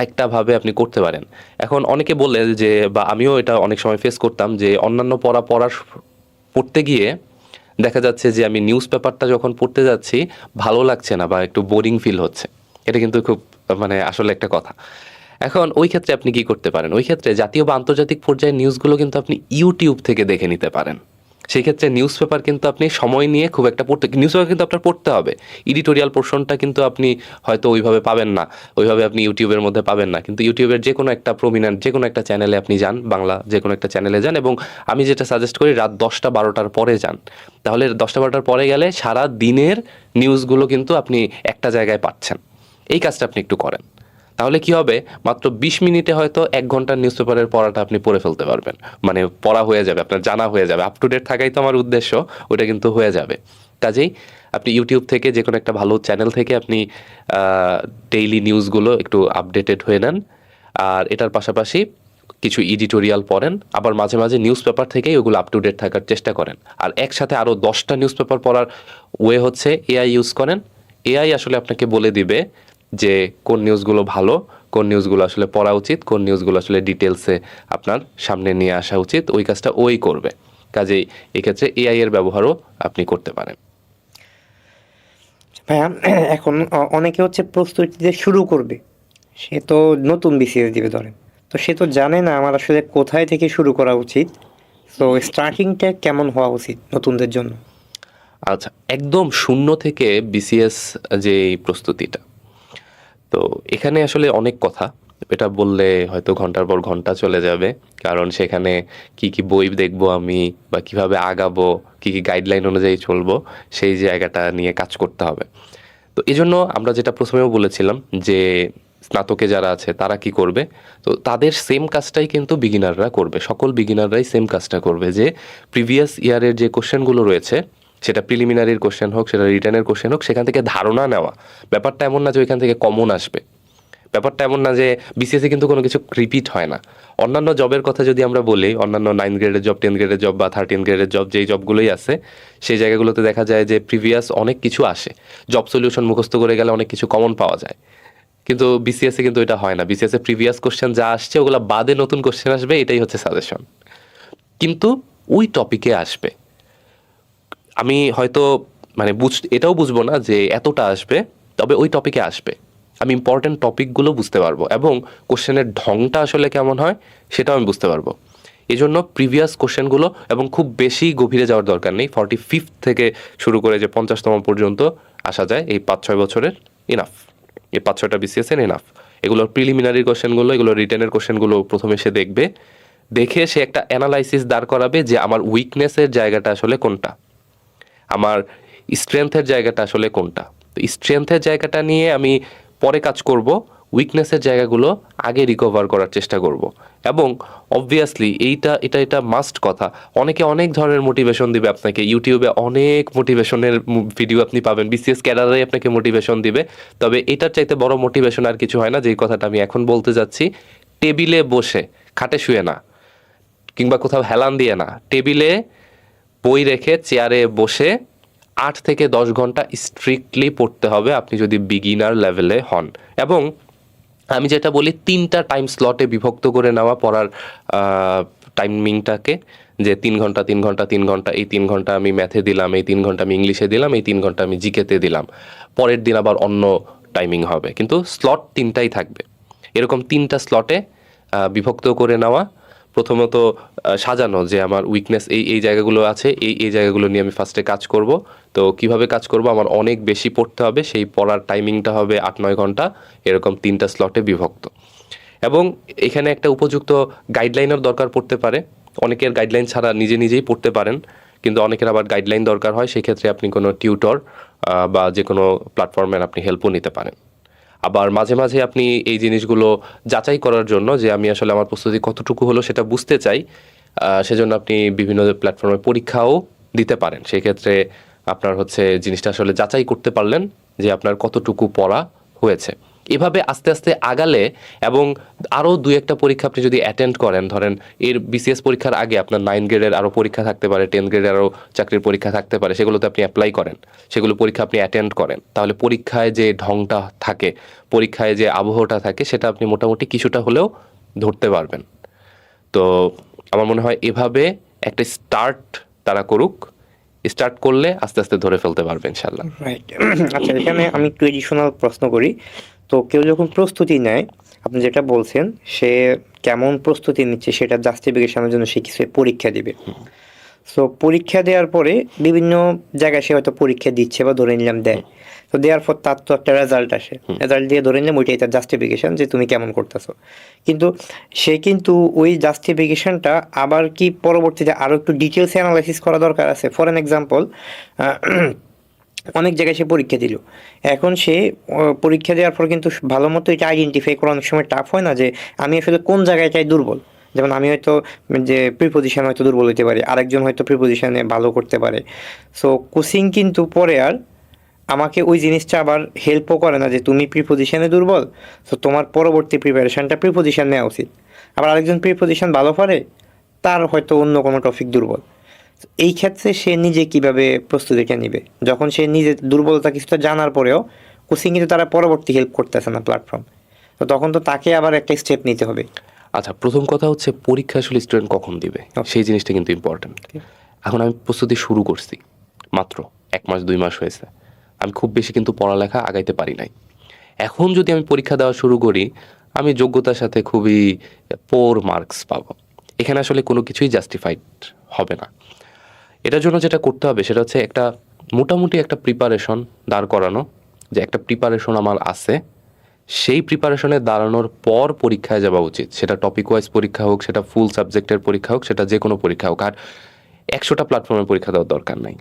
একটা ভাবে আপনি করতে পারেন। এখন অনেকে বলে যে, বা আমিও এটা অনেক সময় ফেস করতাম, যে অন্যান্য পড়তে গিয়ে দেখা যাচ্ছে যে আমি নিউজ পেপারটা যখন পড়তে যাচ্ছি ভালো লাগছে না বা একটু বোরিং ফিল হচ্ছে। এটা কিন্তু খুব মানে আসলে একটা কথা। এখন ওই ক্ষেত্রে আপনি কি করতে পারেন? ওই ক্ষেত্রে জাতীয় বা আন্তর্জাতিক পর্যায়ের নিউজগুলো কিন্তু আপনি ইউটিউব থেকে দেখে নিতে পারেন। সেই ক্ষেত্রে নিউজ পেপার কিন্তু আপনি সময় নিয়ে খুব একটা নিউজ পেপার কিন্তু আপনার পড়তে হবে। এডিটোরিয়াল পোর্শনটা কিন্তু আপনি হয়তো ওইভাবে পাবেন না, ওইভাবে আপনি ইউটিউবের মধ্যে পাবেন না। কিন্তু ইউটিউবের যে কোনো একটা প্রমিনেন্ট যে কোনো একটা চ্যানেলে আপনি যান, বাংলা যে কোনো একটা চ্যানেলে যান, এবং আমি যেটা সাজেস্ট করি রাত 10টা 12টার পরে যান। তাহলে 10টা 12টার পরে গেলে সারা দিনের নিউজগুলো কিন্তু আপনি একটা জায়গায় পাচ্ছেন। এই কাজটা আপনি একটু করেন, তাহলে কি হবে, মাত্র 20 মিনিটে হয়তো 1 ঘন্টার নিউজ পেপারের পড়াটা আপনি পড়ে ফেলতে পারবেন। মানে পড়া হয়ে যাবে, আপনার জানা হয়ে যাবে। আপ টু ডেট থাকাই তো আমার উদ্দেশ্য, ওটা কিন্তু হয়ে যাবে। কাজেই আপনি ইউটিউব থেকে যে কোনো একটা ভালো চ্যানেল থেকে আপনি ডেইলি নিউজগুলো একটু আপডেটেড হয়ে নেন। আর এটার পাশাপাশি কিছু এডিটোরিয়াল পড়েন, আবার মাঝে মাঝে নিউজ পেপার থেকেই ওগুলো আপ টু ডেট থাকার চেষ্টা করেন। আর একসাথে আরও 10টা নিউজ পেপার পড়ার ওয়ে হচ্ছে এআই ইউজ করেন। এআই আসলে আপনাকে বলে দিবে যে কোন নিউজগুলো ভালো, কোন নিউজগুলো আসলে পড়া উচিত, কোন নিউজগুলো আসলে ডিটেলসে আপনার সামনে নিয়ে আসা উচিত, ওই কাজটা ওই করবে। কাজেই এক্ষেত্রে এআই এর ব্যবহারও আপনি করতে পারেন। ভাইয়া, এখন অনেকে হচ্ছে প্রস্তুতিতে শুরু করবে, সে তো নতুন বিসিএস দিবে ধরেন, তো সে তো জানে না আমার আসলে কোথায় থেকে শুরু করা উচিত। তো স্টার্টিংটা কেমন হওয়া উচিত নতুনদের জন্য? আচ্ছা, একদম শূন্য থেকে বিসিএস যে প্রস্তুতিটা, তো এখানে আসলে অনেক কথা। এটা বললে হয়তো ঘন্টার পর ঘন্টা চলে যাবে, কারণ সেখানে কি কি বই দেখবো আমি, বা কিভাবে আগাবো, কি কি গাইডলাইন অনুযায়ী চলবো, সেই জায়গাটা নিয়ে কাজ করতে হবে। তো এই জন্য আমরা যেটা প্রথমেও বলেছিলাম যে স্নাতকে যারা আছে তারা কি করবে, তো তাদের সেম কাজটাই কিন্তু বিগিনাররা করবে, সকল বিগিনাররাই সেম কাজটা করবে, যে প্রিভিয়াস ইয়ারের যে কোশ্চেনগুলো রয়েছে, সেটা প্রিলিমিনারির কোশ্চেন হোক, সেটা রিটার্নের কোশ্চেন হোক, সেখান থেকে ধারণা নেওয়া। ব্যাপারটা এমন না যে ওইখান থেকে কমন আসবে, ব্যাপারটা এমন না যে বিসিএসে কিন্তু কোনো কিছু রিপিট হয় না। অন্যান্য জবের কথা যদি আমরা বলি, অন্যান্য 9 গ্রেডের জব, 10 গ্রেডের জব বা 13 গ্রেডের জব, যেই জবগুলোই আছে, সেই জায়গাগুলোতে দেখা যায় যে প্রিভিয়াস অনেক কিছু আসে, জব সলিউশন মুখস্থ করে গেলে অনেক কিছু কমন পাওয়া যায়। কিন্তু বিসিএসে কিন্তু এটা হয় না, বিসিএসে প্রিভিয়াস কোশ্চেন যা আসছে ওগুলো বাদে নতুন কোশ্চেন আসবে, এটাই হচ্ছে সাজেশন। কিন্তু ওই টপিকে আসবে, আমি হয়তো মানে এটাও বুঝবো না যে এতটা আসবে, তবে ওই টপিকে আসবে, আমি ইম্পর্টেন্ট টপিকগুলো বুঝতে পারবো, এবং কোশ্চেনের ঢংটা আসলে কেমন হয় সেটাও আমি বুঝতে পারবো। এই জন্য প্রিভিয়াস কোশ্চেনগুলো, এবং খুব বেশি গভীরে যাওয়ার দরকার নেই, 45 থেকে শুরু করে যে 50তম পর্যন্ত আসা যায়, এই 5-6 বছরের ইনাফ, এই 5-6টা বিসিএস এর ইনাফ। এগুলোর প্রিলিমিনারি কোশ্চেনগুলো, এগুলো রিটেনের কোশ্চেনগুলো প্রথমে সে দেখবে, দেখে সে একটা অ্যানালাইসিস দাঁড় করাবে যে আমার উইকনেসের জায়গাটা আসলে কোনটা, আমার স্ট্রেংথের জায়গাটা আসলে কোনটা। তো স্ট্রেংথের জায়গাটা নিয়ে আমি পরে কাজ করব, উইকনেসের জায়গাগুলো আগে রিকভার করার চেষ্টা করব। এবং অবভিয়াসলি এটা মাস্ট কথা, অনেকে অনেক ধরনের মোটিভেশন দিবে আপনাকে, ইউটিউবে অনেক মোটিভেশনের ভিডিও আপনি পাবেন, বিসিএস ক্যাডারে আপনাকে মোটিভেশন দিবে। তবে এটার চাইতে বড় মোটিভেশন আর কিছু হয় না, যেই কথাটা আমি এখন বলতে যাচ্ছি। টেবিলে বসে, খাটে শুয়ে না, কিংবা কোথাও হেলান দিয়ে না, টেবিলে বই রেখে চেয়ারে বসে 8 থেকে 10 ঘন্টা স্ট্রিক্টলি পড়তে হবে, আপনি যদি বিগিনার লেভেলে হন। এবং আমি যেটা বলি, 3টা টাইম স্লটে বিভক্ত করে নেওয়া পড়ার টাইমিংটাকে, যে 3 ঘন্টা 3 ঘন্টা 3 ঘন্টা, এই 3 ঘন্টা আমি ম্যাথে দিলাম, এই 3 ঘন্টা আমি ইংলিশে দিলাম, এই 3 ঘন্টা আমি জিকেতে দিলাম, পরের দিন আবার অন্য টাইমিং হবে, কিন্তু স্লট 3টাই থাকবে। এরকম 3টা স্লটে বিভক্ত করে নেওয়া, প্রথমত সাজানো যে আমার উইকনেস এই এই জায়গাগুলো আছে, এই এই জায়গাগুলো নিয়ে আমি ফার্স্টে কাজ করব। তো কিভাবে কাজ করব, আমার অনেক বেশি পড়তে হবে, সেই পড়ার টাইমিংটা হবে 8-9 ঘন্টা, এরকম 3টা স্লটে বিভক্ত। এবং এখানে একটা উপযুক্ত গাইডলাইনের দরকার পড়তে পারে, অনেকের গাইডলাইন ছাড়া নিজে নিজেই পড়তে পারেন, কিন্তু অনেকের আবার গাইডলাইন দরকার হয়, সেক্ষেত্রে আপনি কোনো টিউটর বা যে কোনো প্ল্যাটফর্মের আপনি হেল্পও নিতে পারেন। আবার মাঝে মাঝে আপনি এই জিনিসগুলো যাচাই করার জন্য যে আমি আসলে আমার প্রস্তুতি কতটুকু হলো সেটা বুঝতে চাই, সেজন্য আপনি বিভিন্ন প্ল্যাটফর্মে পরীক্ষাও দিতে পারেন। সেক্ষেত্রে আপনার হচ্ছে জিনিসটা আসলে যাচাই করতে পারলেন যে আপনার কতটুকু পড়া হয়েছে। এভাবে আস্তে আস্তে আগালে, এবং আরও 2-1টা পরীক্ষা আপনি যদি অ্যাটেন্ড করেন, ধরেন এর বিসিএস পরীক্ষার আগে আপনার 9 গ্রেডের আরও পরীক্ষা থাকতে পারে, 10 গ্রেডের আরও চাকরির পরীক্ষা থাকতে পারে, সেগুলোতে আপনি অ্যাপ্লাই করেন, সেগুলো পরীক্ষা আপনি অ্যাটেন্ড করেন, তাহলে পরীক্ষায় যে ঢংটা থাকে, পরীক্ষায় যে আবহটা থাকে, সেটা আপনি মোটামুটি কিছুটা হলেও ধরতে পারবেন। তো আমার মনে হয় এভাবে একটা স্টার্ট তারা করুক, স্টার্ট করলে আস্তে আস্তে ধরে ফেলতে পারবে ইনশাল্লাহ। রাইট। আচ্ছা, এখানে আমি একটু এডিশনাল প্রশ্ন করি। তো কেউ যখন প্রস্তুতি নেয়, আপনি যেটা বলছেন, সে কেমন প্রস্তুতি নিচ্ছে সেটা জাস্টিফিকেশনের জন্য সে কিছু পরীক্ষা দিবে। সো পরীক্ষা দেওয়ার পরে বিভিন্ন জায়গায় সে হয়তো পরীক্ষা দিচ্ছে বা ধরে নিলাম দেয়। তো দেওয়ার পর তার তো একটা রেজাল্ট আসে, রেজাল্ট দিয়ে ধরে নিলাম ওইটাই তার জাস্টিফিকেশন যে তুমি কেমন করতেছো। কিন্তু সে কিন্তু ওই জাস্টিফিকেশনটা আবার কি পরবর্তীতে আরও একটু ডিটেলসে অ্যানালাইসিস করা দরকার আছে। ফর অ্যান এক্সাম্পল, অনেক জায়গায় সে পরীক্ষা দিল, এখন সে পরীক্ষা দেওয়ার পর কিন্তু ভালো মতো এটা আইডেন্টিফাই করা অনেক সময় টাফ হয় না, যে আমি আসলে কোন জায়গাটায় দুর্বল। যেমন আমি হয়তো যে প্রিপোজিশন হয়তো দুর্বল হতে পারি, আরেকজন হয়তো প্রিপোজিশনে ভালো করতে পারে। সো কোচিং কিন্তু পরে আর আমাকে ওই জিনিসটা আবার হেল্পও করে না যে তুমি প্রিপোজিশনে দুর্বল, সো তোমার পরবর্তী প্রিপারেশনটা প্রিপোজিশন নেওয়া উচিত। আবার আরেকজন প্রিপোজিশন ভালো পারে, তার হয়তো অন্য কোনো টপিক দুর্বল। এই ক্ষেত্রে সে নিজে কিভাবে প্রস্তুতিটা নিবে, যখন সে নিজে দুর্বলতা কিছুটা জানার পরেও কোচিং কিন্তু তারা পরবর্তী হেল্প করতেছে না প্ল্যাটফর্ম, তো তখন তো তাকে আবার একটা স্টেপ নিতে হবে। আচ্ছা, প্রথম কথা হচ্ছে পরীক্ষা আসলে স্টুডেন্ট কখন দিবে, সেই জিনিসটা কিন্তু ইম্পর্টেন্ট। এখন আমি প্রস্তুতি শুরু করছি মাত্র 1 মাস 2 মাস হয়েছে, আমি খুব বেশি কিন্তু পড়ালেখা আগাইতে পারি নাই। এখন যদি আমি পরীক্ষা দেওয়া শুরু করি, আমি যোগ্যতার সাথে খুবই পোর মার্কস পাবো, এখানে আসলে কোনো কিছুই জাস্টিফাইড হবে না। এটার জন্য যেটা করতে হবে সেটা হচ্ছে মোটামুটি একটা প্রিপারেশন দাঁড় করানো, যে একটা প্রিপারেশন আমার আছে, সেই প্রিপারেশনে দাঁড়ানোর পর পরীক্ষায় যাওয়া উচিত। সেটা টপিক ওয়াইজ পরীক্ষা হোক, সেটা ফুল সাবজেক্টের পরীক্ষা হোক, সেটা যে কোনো পরীক্ষা হোক। আর 100টা প্ল্যাটফর্মে পরীক্ষা দেওয়ার দরকার নাই।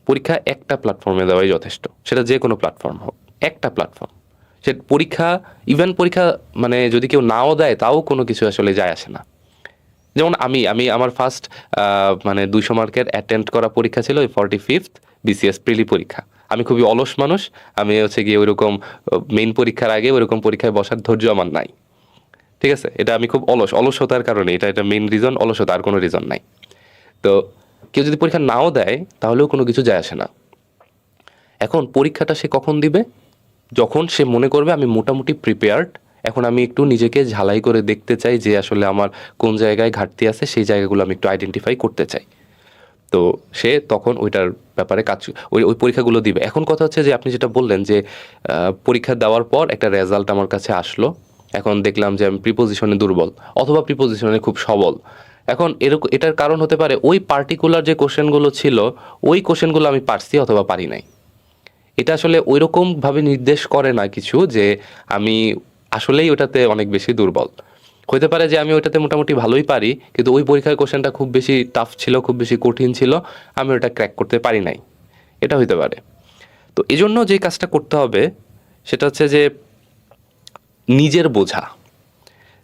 পরীক্ষা একটা প্ল্যাটফর্মে দেওয়াই যথেষ্ট, সেটা যে কোনো প্ল্যাটফর্ম হোক, একটা প্ল্যাটফর্ম। সে পরীক্ষা, ইভেন পরীক্ষা মানে যদি কেউ নাও দেয় তাও কোনো কিছু আসলে যায় আসে না। যেমন আমি আমি আমার ফার্স্ট মানে 200 মার্কের অ্যাটেন্ড করা পরীক্ষা ছিল ওই 45th বিসিএস প্রিলি পরীক্ষা। আমি খুবই অলস মানুষ, আমি হচ্ছে গিয়ে ওইরকম মেইন পরীক্ষার আগে ওইরকম পরীক্ষায় বসার ধৈর্য আমার নাই। ঠিক আছে, এটা আমি খুব অলসতার কারণে, এটা মেইন রিজন, অলসতা, আর কোনো রিজন নাই। তো কেউ যদি পরীক্ষা নাও দেয় তাহলেও কোনো কিছু যায় আসে না। এখন পরীক্ষাটা সে কখন দিবে? যখন সে মনে করবে আমি মোটামুটি প্রিপেয়ার্ড, এখন আমি একটু নিজেকে ঝালাই করে দেখতে চাই যে আসলে আমার কোন জায়গায় ঘাটতি আছে, সেই জায়গাগুলো আমি একটু আইডেন্টিফাই করতে চাই। তো সে তখন ওইটার ব্যাপারে কাজ, ওই ওই পরীক্ষাগুলো দিবে। এখন কথা হচ্ছে যে আপনি যেটা বললেন যে পরীক্ষা দেওয়ার পর একটা রেজাল্ট আমার কাছে আসলো, এখন দেখলাম যে আমি প্রিপোজিশনে দুর্বল অথবা প্রিপোজিশনে খুব সবল। এখন এরকম, এটার কারণ হতে পারে ওই পার্টিকুলার যে কোশ্চেনগুলো ছিল ওই কোশ্চেনগুলো আমি পারছি অথবা পারি নাই। এটা আসলে ওইরকমভাবে নির্দেশ করে না কিছু যে আমি আসলেই ওটাতে অনেক বেশি দুর্বল। হতে পারে যে আমি ওইটাতে মোটামুটি ভালোই পারি, কিন্তু ওই পরীক্ষার কোশ্চেনটা খুব বেশি টাফ ছিল, খুব বেশি কঠিন ছিল, আমি ওটা ক্র্যাক করতে পারি নাই। এটা হইতে পারে। তো এজন্য যে কাজটা করতে হবে সেটা হচ্ছে যে নিজের বোঝা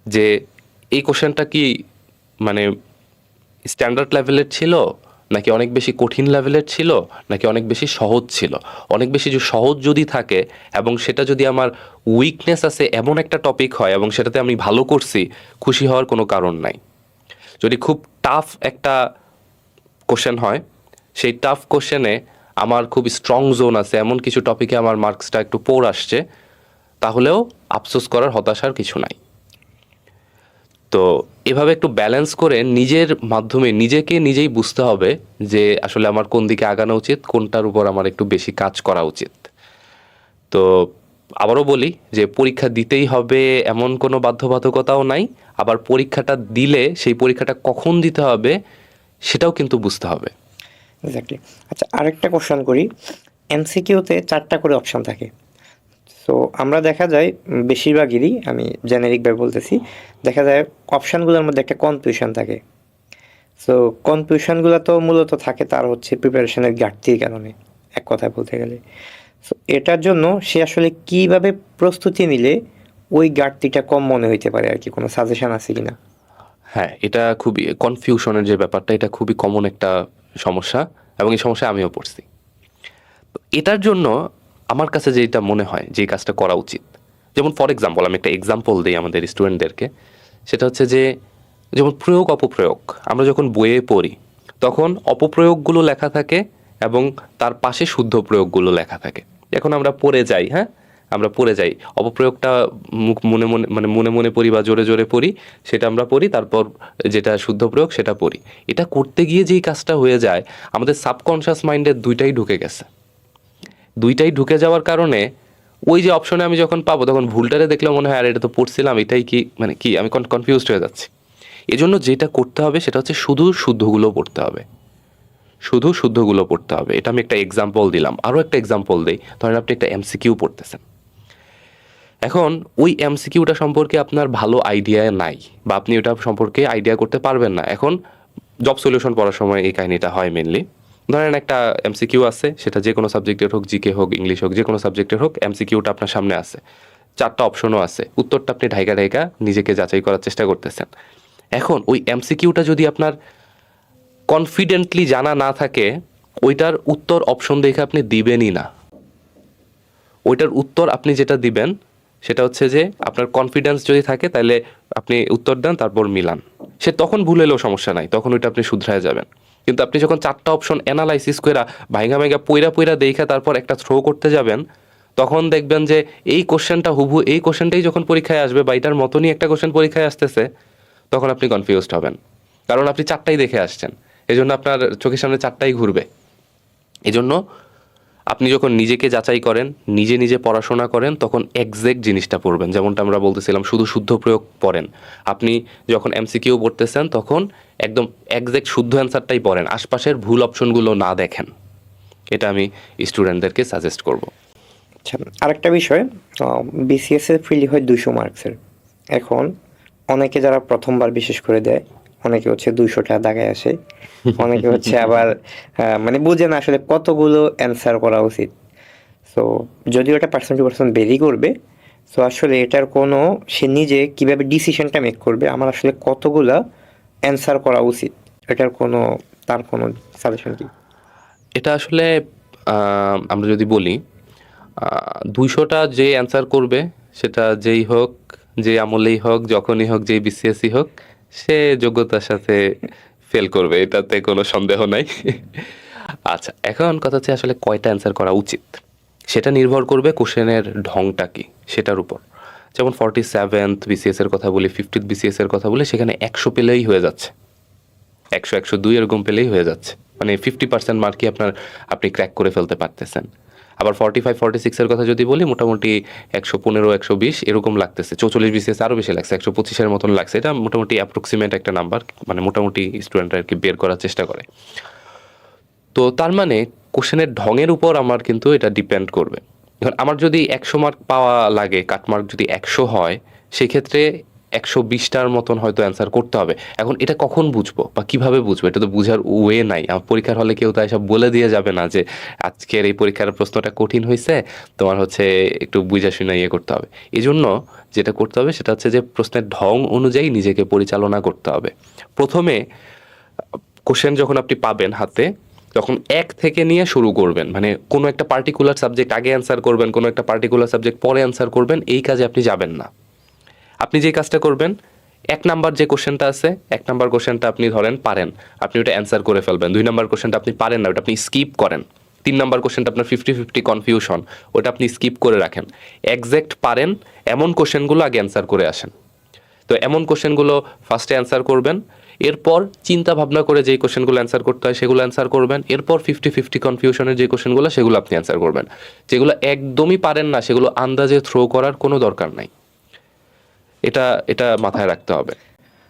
যে এই কোশ্চেনটা কি মানে স্ট্যান্ডার্ড লেভেলের ছিল, নাকি অনেক বেশি কঠিন লেভেলের ছিল, নাকি অনেক বেশি সহজ ছিল। অনেক বেশি যে সহজ যদি থাকে এবং সেটা যদি আমার উইকনেস আছে এমন একটা টপিক হয় এবং সেটাতে আমি ভালো করছি, খুশি হওয়ার কোনো কারণ নাই। যদি খুব টাফ একটা কোশ্চেন হয়, সেই টাফ কোশ্চেনে আমার খুব স্ট্রং জোন আছে, এমন কিছু টপিকে আমার মার্কসটা একটু পোর আসছে, তাহলেও আফসোস করার, হতাশার কিছু নাই। তো এভাবে একটু ব্যালেন্স করে নিজের মাধ্যমে নিজেকে নিজেই বুঝতে হবে যে আসলে আমার কোন দিকে আগানো উচিত, কোনটার উপর আমার একটু বেশি কাজ করা উচিত। তো আবারও বলি যে পরীক্ষা দিতেই হবে এমন কোনো বাধ্যবাধকতাও নাই। আবার পরীক্ষাটা দিলে সেই পরীক্ষাটা কখন দিতে হবে সেটাও কিন্তু বুঝতে হবে। এক্স্যাক্টলি। আচ্ছা, আরেকটা কোশ্চেন করি। এমসিকিউতে 4টা করে অপশন থাকে। সো আমরা দেখা যায় বেশিরভাগেরই, আমি জেনেরিকভাবে বলতেছি, দেখা যায় অপশানগুলোর মধ্যে একটা কনফিউশন থাকে। সো কনফিউশনগুলো তো মূলত থাকে তার হচ্ছে প্রিপারেশনের ঘাটতির কারণে, এক কথায় বলতে গেলে। সো এটার জন্য সে আসলে কীভাবে প্রস্তুতি নিলে ওই ঘাটতিটা কম মনে হইতে পারে আর কি, কোনো সাজেশন আছে কিনা? হ্যাঁ, এটা খুবই কনফিউশনের যে ব্যাপারটা, এটা খুবই কমন একটা সমস্যা এবং এই সমস্যায় আমিও পড়ছি। তো এটার জন্য আমার কাছে যেটা মনে হয় যে কাজটা করা উচিত, যেমন ফর এক্সাম্পল আমি একটা এক্সাম্পল দিই আমাদের স্টুডেন্টদেরকে, সেটা হচ্ছে যে যেমন প্রয়োগ অপপ্রয়োগ আমরা যখন বইয়ে পড়ি তখন অপপ্রয়োগগুলো লেখা থাকে এবং তার পাশে শুদ্ধ প্রয়োগগুলো লেখা থাকে। এখন আমরা পড়ে যাই, হ্যাঁ, আমরা পড়ে যাই, অপপ্রয়োগটা মনে মনে মানে মনে মনে পড়ি বা জোরে জোরে পড়ি, সেটা আমরা পড়ি, তারপর যেটা শুদ্ধ প্রয়োগ সেটা পড়ি। এটা করতে গিয়ে যেই কাজটা হয়ে যায়, আমাদের সাবকনশিয়াস মাইন্ডের দুইটাই ঢুকে গেছে। দুইটাই ঢুকে যাওয়ার কারণে ওই যে অপশনে আমি যখন পাবো তখন ভুলটারে দেখলে মনে হয় আর এটা তো পড়ছিলাম, এটাই কি মানে কি, আমি কনফিউজড হয়ে যাচ্ছি। এজন্য যেটা করতে হবে সেটা হচ্ছে শুধু শুদ্ধগুলো পড়তে হবে, শুধু শুদ্ধগুলো পড়তে হবে। এটা আমি একটা এক্সাম্পল দিলাম। আরও একটা এক্সাম্পল দিই, ধরেন আপনি একটা এমসিকিউ পড়তেছেন। এখন ওই এমসিকিউটা সম্পর্কে আপনার ভালো আইডিয়া নাই বা আপনি ওটা সম্পর্কে আইডিয়া করতে পারবেন না। এখন জব সলিউশন পড়ার সময় এই কাহিনীটা হয় মেনলি। ধরেন একটা এমসিকিউ আছে, সেটা যে কোনো সাবজেক্টের হোক, জিকে হোক, ইংলিশ হোক, যে কোনো সাবজেক্টের হোক, এমসিকিউটা আপনার সামনে আছে, 4টা অপশনও আছে, উত্তরটা আপনি ঢাইকা ঢাইকা নিজেকে যাচাই করার চেষ্টা করতেছেন। এখন ওই এমসিকিউটা যদি আপনার কনফিডেন্টলি জানা না থাকে, ওইটার উত্তর অপশন দেখে আপনি দিবেনই না। ওইটার উত্তর আপনি যেটা দিবেন সেটা হচ্ছে যে আপনার কনফিডেন্স যদি থাকে তাহলে আপনি উত্তর দেন, তারপর মিলান। সে তখন ভুল হলেও সমস্যা নাই, তখন ওইটা আপনি শুধরায় যাবেন। কিন্তু আপনি যখন 4টা অপশন অ্যানালাইসিস করে ভাইঙ্গা ভাইঙ্গা পইরা পইরা দেখা তারপর একটা থ্রো করতে যাবেন, তখন দেখবেন যে এই কোশ্চেনটা হুবহু এই কোশ্চেনটাই যখন পরীক্ষায় আসবে বা এটার মতনই একটা কোশ্চেন পরীক্ষায় আসতেছে, তখন আপনি কনফিউজড হবেন। কারণ আপনি 4টাই দেখে আসছেন, এই জন্য আপনার চোখের সামনে 4টাই ঘুরবে। এজন্য আপনি যখন নিজেকে যাচাই করেন, নিজে নিজে পড়াশোনা করেন, তখন এক্সাক্ট জিনিসটা পড়বেন। যেমনটা আমরা বলতেছিলাম, শুধু শুদ্ধ প্রয়োগ পড়েন। আপনি যখন এমসিকিউ পড়তেছেন তখন একদম এক্সাক্ট শুদ্ধ অ্যান্সারটাই পড়েন, আশপাশের ভুল অপশনগুলো না দেখেন। এটা আমি স্টুডেন্টদেরকে সাজেস্ট করব। আচ্ছা, আরেকটা বিষয়, বিসিএস এর ফিল্ড হয় 200 মার্কসের। এখন অনেকে যারা প্রথমবার বিশেষ করে দেয়, অনেকে হচ্ছে 200টা দাগায় আসে, অনেকে হচ্ছে আবার মানে বুঝে না আসলে কতগুলো অ্যান্সার করা উচিত। সো যদিও এটা পার্সন টু পার্সন ভেরি করবে, সো আসলে এটার কোনো, সে নিজে কিভাবে ডিসিশনটা মেক করবে আমার আসলে কতগুলা অ্যান্সার করা উচিত, এটার কোনো, তার কোনো সাজেশন কি? এটা আসলে আমরা যদি বলি 200টা যে অ্যান্সার করবে সেটা যেই হোক, যে আমলেই হোক, যখনই হোক, যেই বিসিএসই হোক, সে যোগ্যতার সাথে ফেল করবে, এটাতে কোনো সন্দেহ নাই। আচ্ছা, এখন কথা হচ্ছে আসলে কয়টা অ্যান্সার করা উচিত সেটা নির্ভর করবে কোশ্চেনের ঢংটা কি সেটার উপর। যেমন 47th বিসিএস এর কথা বলি, 50th বিসিএস এর কথা বলি, সেখানে 100 পেলেই হয়ে যাচ্ছে, 100, 102 এরকম পেলেই হয়ে যাচ্ছে, মানে 50% মার্কই আপনি ক্র্যাক করে ফেলতে পারতেছেন। আবার 45, 46 এর কথা যদি বলি, মোটামুটি 115, 120 এরকম লাগতেছে। 44 বিসিএস আরও বেশি লাগছে, 125-এর মতন লাগছে। এটা মোটামুটি অ্যাপ্রক্সিমেট একটা নাম্বার, মানে মোটামুটি স্টুডেন্টরা আর কি বের করার চেষ্টা করে। তো তার মানে কোশ্চেনের ঢঙের উপর আমার কিন্তু এটা ডিপেন্ড করবে। এখন আমার যদি 100 মার্ক পাওয়া লাগে, কাট মার্ক যদি 100 হয়, সেক্ষেত্রে 120টার মতন হয়তো অ্যান্সার করতে হবে। এখন এটা কখন বুঝবো বা কিভাবে বুঝবো, এটা তো বুঝার ওয়ে নাই। আমার পরীক্ষার হলে কেউ তো এসব বলে দিয়ে যাবে না যে আজকের এই পরীক্ষার প্রশ্নটা কঠিন হয়েছে, তোমার হচ্ছে একটু বুঝা শুনে ইয়ে করতে হবে। এই জন্য যেটা করতে হবে সেটা হচ্ছে যে প্রশ্নের ঢং অনুযায়ী নিজেকে পরিচালনা করতে হবে। প্রথমে কোশ্চেন যখন আপনি পাবেন হাতে, তখন 1 থেকে নিয়ে শুরু করবেন, মানে কোনো একটা পার্টিকুলার সাবজেক্ট আগে অ্যান্সার করবেন, কোনো একটা পার্টিকুলার সাবজেক্ট পরে অ্যান্সার করবেন, এই কাজে আপনি যাবেন না। আপনি যে কাজটা করবেন, 1 নাম্বার যে কোশ্চেনটা আছে, 1 নাম্বার কোশ্চেনটা আপনি ধরেন পারেন, আপনি ওটা অ্যান্সার করে ফেলবেন। 2 নাম্বার কোশ্চেনটা আপনি পারেন না, ওটা আপনি স্কিপ করেন। 3 নাম্বার কোশ্চেনটা আপনার 50-50 কনফিউশন, ওটা আপনি স্কিপ করে রাখেন। এক্স্যাক্ট পারেন এমন কোশ্চেনগুলো আগে অ্যান্সার করে আসেন। তো এমন কোশ্চেনগুলো ফার্স্টে অ্যান্সার করবেন, এরপর চিন্তা ভাবনা করে যেই কোশ্চেনগুলো অ্যান্সার করতে হয় সেগুলো অ্যান্সার করবেন, এরপর 50-50 কনফিউশনের যে কোশ্চেনগুলো সেগুলো আপনি অ্যান্সার করবেন। যেগুলো একদমই পারেন না সেগুলো আন্দাজে থ্রো করার কোনো দরকার নাই। এটা এটা মাথায় রাখতে হবে।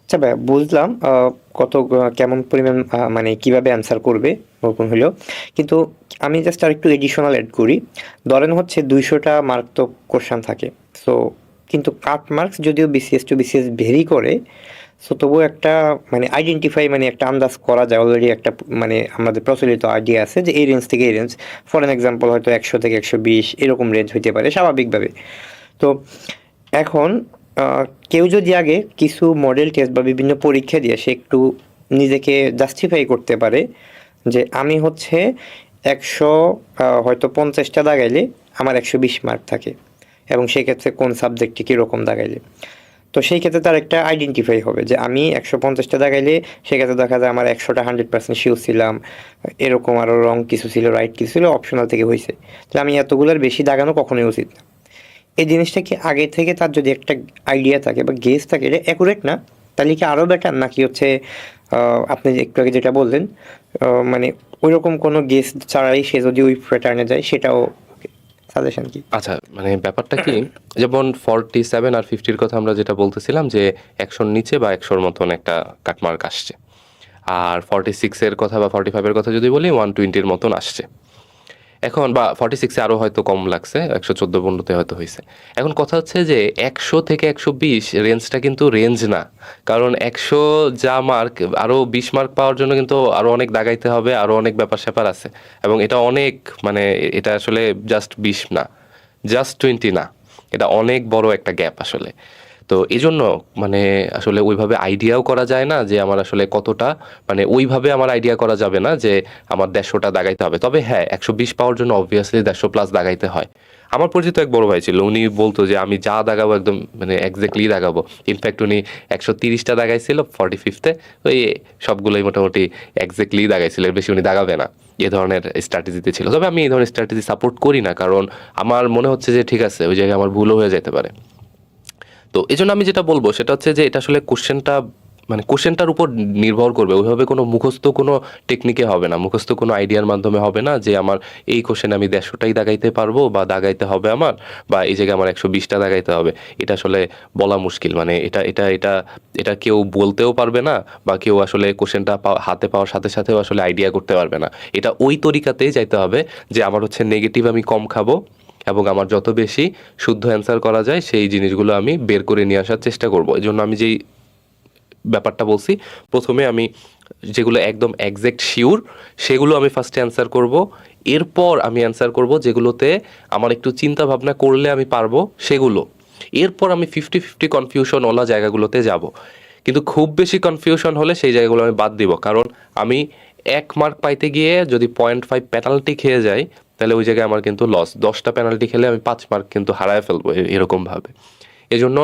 আচ্ছা ভাই, বুঝলাম কেমন পরিমাণ মানে কিভাবে অ্যান্সার করবে ওরকম হলো, কিন্তু আমি জাস্ট আর একটু এডিশনাল অ্যাড করি। ধরেন হচ্ছে 200টা মার্ক তো কোশ্চেন থাকে, সো কিন্তু কাট মার্কস যদিও বিসিএস টু বিসিএস ভেরি করে, সো তবুও একটা মানে আইডেন্টিফাই, মানে একটা আন্দাজ করা যায় অলরেডি, একটা মানে আমাদের প্রচলিত আইডিয়া আছে যে এই রেঞ্জ থেকে এই রেঞ্জ। ফর এন এক্সাম্পল হয়তো 100 থেকে 120 এরকম রেঞ্জ হইতে পারে স্বাভাবিকভাবে। তো এখন আহ, কেউ যদি আগে কিছু মডেল টেস্ট বা বিভিন্ন পরীক্ষা দিয়ে সে একটু নিজেকে জাস্টিফাই করতে পারে যে আমি হচ্ছে 100 হয়তো 50টা দাগাইলে আমার 120 মার্ক থাকে, এবং সেক্ষেত্রে কোন সাবজেক্টে কীরকম দাগাইলে, তো সেই ক্ষেত্রে তার একটা আইডেন্টিফাই হবে যে আমি 150টা দাগাইলে সেক্ষেত্রে দেখা যায় আমার 100টা 100% শিওর ছিলাম, এরকম আরও রং কিছু ছিল, রাইট কিছু ছিল, অপশনাল থেকে হয়েছে, তাহলে আমি এতগুলোর বেশি দাগানো কখনোই উচিত না। এই জিনিসটা কি আগে থেকে তার যদি একটা আইডিয়া থাকে বা গেস থাকে, এটা অ্যাকুরেট না, তাহলে কি আরও বেটার, নাকি হচ্ছে আপনি যে একটু আগে যেটা বললেন, মানে ওইরকম কোনো গেস ছাড়াই সে যদি ওই প্যাটার্নে যায় সেটাও সাজেশন কি? আচ্ছা, মানে ব্যাপারটা কি, যেমন 47 আর 50-র কথা আমরা যেটা বলতেছিলাম যে 100-র নিচে বা 100-র মতন একটা কাটমার্ক আসছে। আর 46-এর কথা বা 45-এর কথা যদি বলি 120-র মতন আসছে। এখন বা 46-এ আরও হয়তো কম লাগছে, 114-15-তে হয়তো হয়েছে। এখন কথা হচ্ছে যে 100 থেকে 120 রেঞ্জটা কিন্তু রেঞ্জ না। কারণ 100 যা মার্ক, আরও 20 মার্ক পাওয়ার জন্য কিন্তু আরও অনেক দাগাইতে হবে, আরও অনেক ব্যাপার স্যাপার আছে। এবং এটা অনেক, মানে এটা আসলে জাস্ট 20 না, জাস্ট 20 না, এটা অনেক বড় একটা গ্যাপ আসলে। তো এই জন্য মানে আসলে ওইভাবে আইডিয়াও করা যায় না যে আমার আসলে কতটা, মানে ওইভাবে আমার আইডিয়া করা যাবে না যে আমার 150টা দাগাইতে হবে। তবে হ্যাঁ, 120 পাওয়ার জন্য অবভিয়াসলি 150+ দাগাইতে হয়। আমার পরিচিত এক বড় ভাই ছিল, উনি বলতো যে আমি যা দাগাবো একদম মানে এক্স্যাক্টলি দাগাবো। ইনফ্যাক্ট উনি 130টা দাগাইছিল 45-তে, ওই সবগুলোই মোটামুটি এক্স্যাক্টলি দাগাইছিল, এর বেশি উনি দাগাবে না, এ ধরনের স্ট্র্যাটেজিতে ছিল। তবে আমি এই ধরনের স্ট্র্যাটেজি সাপোর্ট করি না, কারণ আমার মনে হচ্ছে যে ঠিক আছে, ওই জায়গায় আমার ভুলও হয়ে যেতে পারে। তো এই জন্য আমি যেটা বলবো সেটা হচ্ছে যে এটা আসলে কোশ্চেনটা, মানে কোশ্চেনটার উপর নির্ভর করবে। ওইভাবে কোনো মুখস্থ কোনো টেকনিকে হবে না, মুখস্থ কোনো আইডিয়ার মাধ্যমে হবে না যে আমার এই কোশ্চেন আমি 150টাই দাগাইতে পারবো বা দাগাইতে হবে আমার, বা এই জায়গায় আমার 120টা দাগাইতে হবে। এটা আসলে বলা মুশকিল, মানে এটা কেউ বলতেও পারবে না, বা কেউ আসলে কোশ্চেনটা হাতে পাওয়ার সাথে সাথেও আসলে আইডিয়া করতে পারবে না। এটা ওই তরিকাতেই যাইতে হবে যে আমার হচ্ছে নেগেটিভ আমি কম খাবো, এবং আমার যত বেশি শুদ্ধ অ্যান্সার করা যায় সেই জিনিসগুলো আমি বের করে নিয়ে আসার চেষ্টা করব। এই জন্য আমি যেই ব্যাপারটা বলছি, প্রথমে আমি যেগুলো একদম এক্সাক্ট শিওর সেগুলো আমি ফার্স্টে অ্যান্সার করব, এরপর আমি অ্যান্সার করব যেগুলোতে আমার একটু চিন্তা ভাবনা করলে আমি পারবো সেগুলো, এরপর আমি 50-50 কনফিউশন ওলা জায়গাগুলোতে যাব। কিন্তু খুব বেশি কনফিউশন হলে সেই জায়গাগুলো আমি বাদ দিব, কারণ আমি 1 মার্ক পাইতে গিয়ে যদি 0.5 পেনাল্টি খেয়ে যাই তাহলে ওই জায়গায় আমার কিন্তু লস। 10টা পেনাল্টি খেলে আমি 5 মার্ক কিন্তু হারায় ফেলবো এরকমভাবে। এজন্য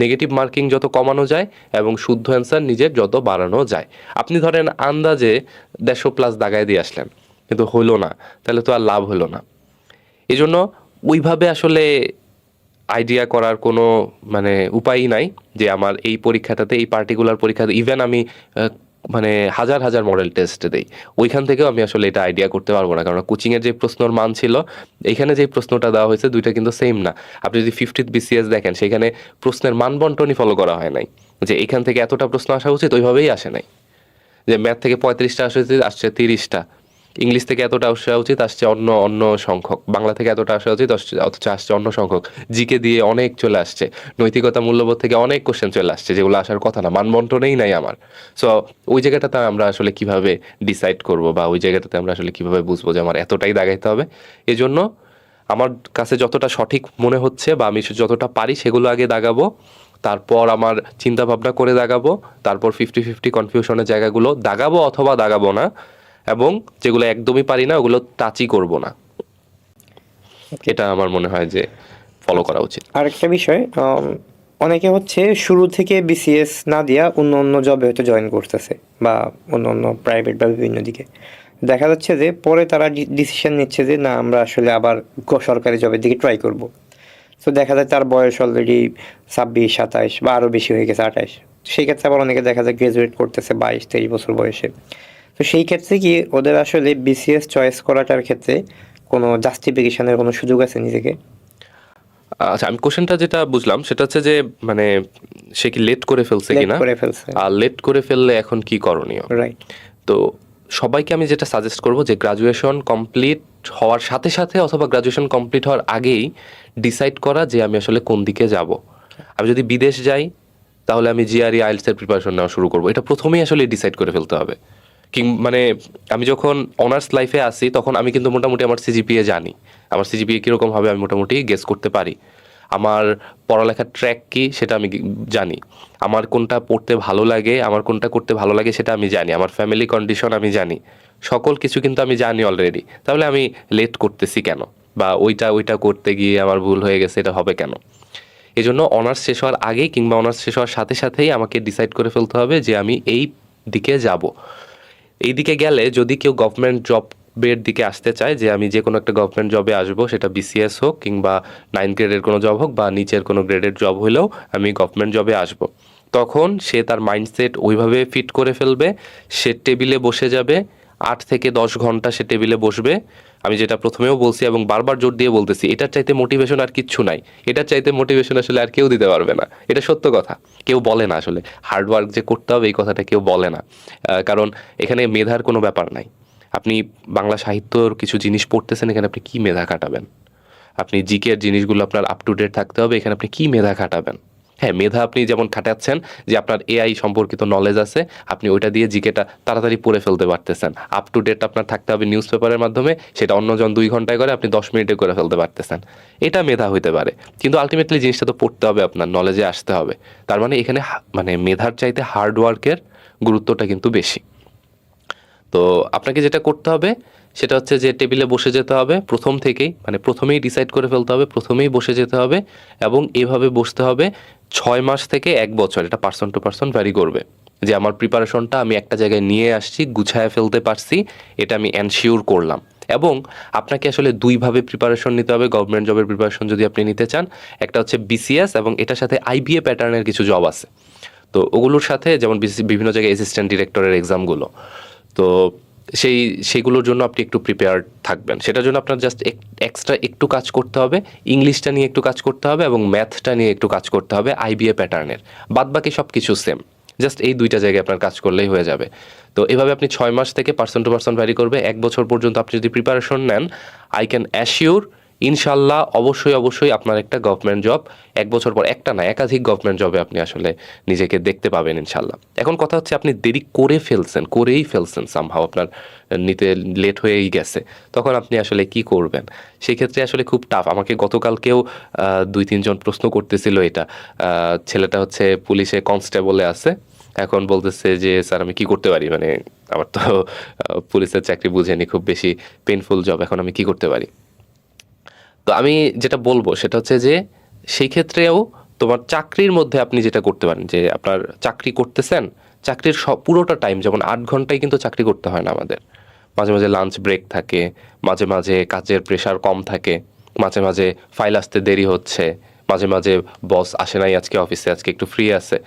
নেগেটিভ মার্কিং যত কমানো যায় এবং শুদ্ধ অ্যান্সার নিজের যত বাড়ানো যায়। আপনি ধরেন আন্দাজে 150+ দাগায় দিয়ে আসলেন, কিন্তু হইলো না, তাহলে তো আর লাভ হলো না। এজন্য ওইভাবে আসলে আইডিয়া করার কোনো মানে উপায়ই নাই যে আমার এই পরীক্ষাটাতে, এই পার্টিকুলার পরীক্ষাতে, ইভেন আমি মানে হাজার হাজার মডেল টেস্ট দেই, ওইখান থেকেও আমি আসলে এটা আইডিয়া করতে পারবো না, কারণ কোচিংয়ের যে প্রশ্নর মান ছিল, এইখানে যে প্রশ্নটা দেওয়া হয়েছে দুইটা কিন্তু সেম না। আপনি যদি 50th BCS দেখেন, সেখানে প্রশ্নের মান বন্টনই ফলো করা হয় নাই, যে এখান থেকে এতটা প্রশ্ন আসা উচিত, ওইভাবেই আসে নাই। যে ম্যাথ থেকে 35টা আসা উচিত, আসছে 30টা, ইংলিশ থেকে এতটা আসা উচিত, আসছে অন্য অন্য সংখ্যক, বাংলা থেকে এতটা আসা উচিত, অথচ আসছে অন্য সংখ্যক, জিকে দিয়ে অনেক চলে আসছে, নৈতিকতা মূল্যবোধ থেকে অনেক কোশ্চেন চলে আসছে যেগুলো আসার কথা না, মানবন্টনেই নাই আমার। সো ওই জায়গাটাতে আমরা আসলে কিভাবে ডিসাইড করব, বা ওই জায়গাটাতে আমরা আসলে কিভাবে বুঝবো যে আমার এতটাই দাগাইতে হবে। এজন্য আমার কাছে যতটা সঠিক মনে হচ্ছে বা আমি যতটা পারি সেগুলো আগে দাগাবো, তারপর আমার চিন্তা ভাবনা করে দাগাবো, তারপর 50-50 কনফিউশনের জায়গাগুলো দাগাবো অথবা দাগাবো না, এবং যেগুলো একদমই পারি না ওগুলো টাচই করব না। এটা আমার মনে হয় যে ফলো করা উচিত। আরেকটা বিষয়, অনেকে হচ্ছে শুরু থেকে বিসিএস না দিয়া অন্য অন্য জবে হয়তো জয়েন করতেছে, বা অন্য অন্য প্রাইভেট বা বিভিন্ন দিকে। দেখা যাচ্ছে যে পরে তারা ডিসিশন নিচ্ছে যে না, আমরা আসলে আবার সরকারি জবের দিকে ট্রাই করব। তো দেখা যায় তার বয়স অলরেডি 26-27 বা আরও বেশি হয়ে গেছে, 28। সেই ক্ষেত্রে আবার অনেকে দেখা যায় গ্রাজুয়েট করতেছে 22-23 বছর বয়সে। তো সেই ক্ষেত্রে কি ওদের আসলে বিসিএস চয়েস করাটার ক্ষেত্রে কোনো জাস্টিফিকেশনের কোনো সুযোগ আছে নিজেকে? আচ্ছা, আমি কোশ্চেনটা যেটা বুঝলাম সেটা হচ্ছে যে মানে সে কি লেট করে ফেলছে লেট কিনা, করে ফেলছে, আর লেট করে ফেললে এখন কি করণীয়। রাইট। তো সবাইকে আমি যেটা সাজেস্ট করব যে গ্রাজুয়েশন কমপ্লিট হওয়ার সাথে সাথে অথবা গ্রাজুয়েশন কমপ্লিট হওয়ার আগেই ডিসাইড করা যে আমি আসলে কোন দিকে যাব। আমি যদি বিদেশ যাই তাহলে আমি জিআরই আইএলটিএস এর প্রিপারেশন নেওয়া শুরু করব, এটা প্রথমেই আসলে ডিসাইড করে ফেলতে হবে। মানে আমি যখন অনার্স লাইফে আসি তখন আমি কিন্তু মোটামুটি আমার সিজিপিএ জানি, আমার সিজিপিএ কীরকম হবে আমি মোটামুটি গেস করতে পারি, আমার পড়ালেখার ট্র্যাক কি সেটা আমি জানি, আমার কোনটা পড়তে ভালো লাগে, আমার কোনটা করতে ভালো লাগে সেটা আমি জানি, আমার ফ্যামিলি কন্ডিশন আমি জানি, সকল কিছু কিন্তু আমি জানি অলরেডি। তাহলে আমি লেট করতেছি কেন, বা ওইটা করতে গিয়ে আমার ভুল হয়ে গেছে এটা হবে কেন। এই জন্য অনার্স শেষ হওয়ার আগেই কিংবা অনার্স শেষ হওয়ার সাথে সাথেই আমাকে ডিসাইড করে ফেলতে হবে যে আমি এই দিকে যাব। এই দিকে গেলে যদি কেউ গভর্নমেন্ট জবের দিকে আসতে চায়, যে আমি যে কোনো একটা গভর্নমেন্ট জবে আসবো, সেটা বিসিএস হোক কিংবা 9 গ্রেডের কোনো জব হোক বা নিচের কোনো গ্রেডের জব হলেও আমি গভর্নমেন্ট জবে আসব, তখন সে তার মাইন্ডসেট ওইভাবে ফিট করে ফেলবে, সে টেবিলে বসে যাবে, 8 থেকে 10 ঘন্টা সে টেবিলে বসবে। আমি যেটা প্রথমেও বলছি এবং বারবার জোর দিয়ে বলতেছি, এটার চাইতে মোটিভেশন আর কিচ্ছু নাই, এটার চাইতে মোটিভেশন আসলে আর কেউ দিতে পারবে না, এটা সত্য কথা। কেউ বলে না আসলে হার্ডওয়ার্ক যে করতে হবে, এই কথাটা কেউ বলে না, কারণ এখানে মেধার কোনো ব্যাপার নাই। আপনি বাংলা সাহিত্যর কিছু জিনিস পড়তেছেন, এখানে আপনি কি মেধা খাটাবেন? আপনি জিকের জিনিসগুলো আপনার আপ টু ডেট থাকতে হবে, এখানে আপনি কি মেধা খাটাবেন? হ্যাঁ, মেধা আপনি যেমন খাটাচ্ছেন যে আপনার এআই সম্পর্কিত নলেজ আছে, আপনি ওইটা দিয়ে জিকেটা তাড়াতাড়ি পড়ে ফেলতে পারতেছেন, আপ টু ডেট আপনার থাকতে হবে নিউজ পেপারের মাধ্যমে, সেটা অন্যজন 2 ঘন্টায় করে আপনি 10 মিনিটে করে ফেলতে পারতেছেন, এটা মেধা হইতে পারে। কিন্তু আলটিমেটলি জিনিসটা তো পড়তে হবে, আপনার নলেজে আসতে হবে। তার মানে এখানে মানে মেধার চাইতে হার্ডওয়ার্কের গুরুত্বটা কিন্তু বেশি। তো আপনাকে যেটা করতে হবে সেটা হচ্ছে যে টেবিলে বসে যেতে হবে প্রথম থেকেই, মানে প্রথমেই ডিসাইড করে ফেলতে হবে, প্রথমেই বসে যেতে হবে, এবং এভাবে বসতে হবে 6 মাস থেকে 1 বছর। এটা পার্সন টু পার্সন ভ্যারি করবে, যে আমার প্রিপারেশনটা আমি একটা জায়গায় নিয়ে আসছি, গুছায় ফেলতে পারছি, এটা আমি এনশিওর করলাম। এবং আপনাকে আসলে দুইভাবে প্রিপারেশন নিতে হবে গভর্নমেন্ট জবের প্রিপারেশন যদি আপনি নিতে চান। একটা হচ্ছে বিসিএস, এবং এটার সাথে আইবিএ প্যাটার্নের কিছু জব আছে, তো ওগুলোর সাথে যেমন বিভিন্ন জায়গায় অ্যাসিস্ট্যান্ট ডিরেক্টরের এক্সামগুলো, তো সেইগুলোর জন্য আপনি একটু প্রিপেয়ার্ড থাকবেন। সেটার জন্য আপনার জাস্ট এক্সট্রা একটু কাজ করতে হবে, ইংলিশটা নিয়ে একটু কাজ করতে হবে এবং ম্যাথটা নিয়ে একটু কাজ করতে হবে আইবিএ প্যাটার্নের। বাদবাকি সব কিছু সেম, জাস্ট এই দুইটা জায়গায় আপনার কাজ করলেই হয়ে যাবে। তো এভাবে আপনি 6 মাস থেকে পার্সন টু পার্সন ভ্যারি করবে, 1 বছর পর্যন্ত আপনি যদি প্রিপারেশন নেন, আই ক্যান অ্যাসিওর ইনশাল্লাহ অবশ্যই আপনার একটা গভর্নমেন্ট জব 1 বছর পর, একটা না একাধিক গভর্নমেন্ট জবে আপনি আসলে নিজেকে দেখতে পাবেন ইনশাল্লাহ। এখন কথা হচ্ছে আপনি দেরি করেই ফেলছেন সামহাও, আপনার নিতে লেট হয়েই গেছে, তখন আপনি আসলে কি করবেন? সেই ক্ষেত্রে আসলে খুব টাফ। আমাকে গতকালকেও 2-3 জন প্রশ্ন করতেছিল এটা। ছেলেটা হচ্ছে পুলিশে কনস্টেবলে আছে, এখন বলতেছে যে স্যার আমি কি করতে পারি, মানে আমার তো পুলিশের চাকরি বুঝেনি, খুব বেশি পেইনফুল জব, এখন আমি কি করতে পারি? তো আমি যেটা বলবো সেটা হচ্ছে যে সেই ক্ষেত্রেও তোমার চাকরির মধ্যে আপনি যেটা করতে পারেন, যে আপনার চাকরি করতেছেন, চাকরির সব পুরোটা টাইম, যেমন 8 ঘন্টায় কিন্তু চাকরি করতে হয় না আমাদের, মাঝে মাঝে লাঞ্চ ব্রেক থাকে, মাঝে মাঝে কাজের প্রেশার কম থাকে, মাঝে মাঝে ফাইল আসতে দেরি হচ্ছে, মাঝে মাঝে বস আসে নাই আজকে অফিসে, আজকে একটু ফ্রি আছে।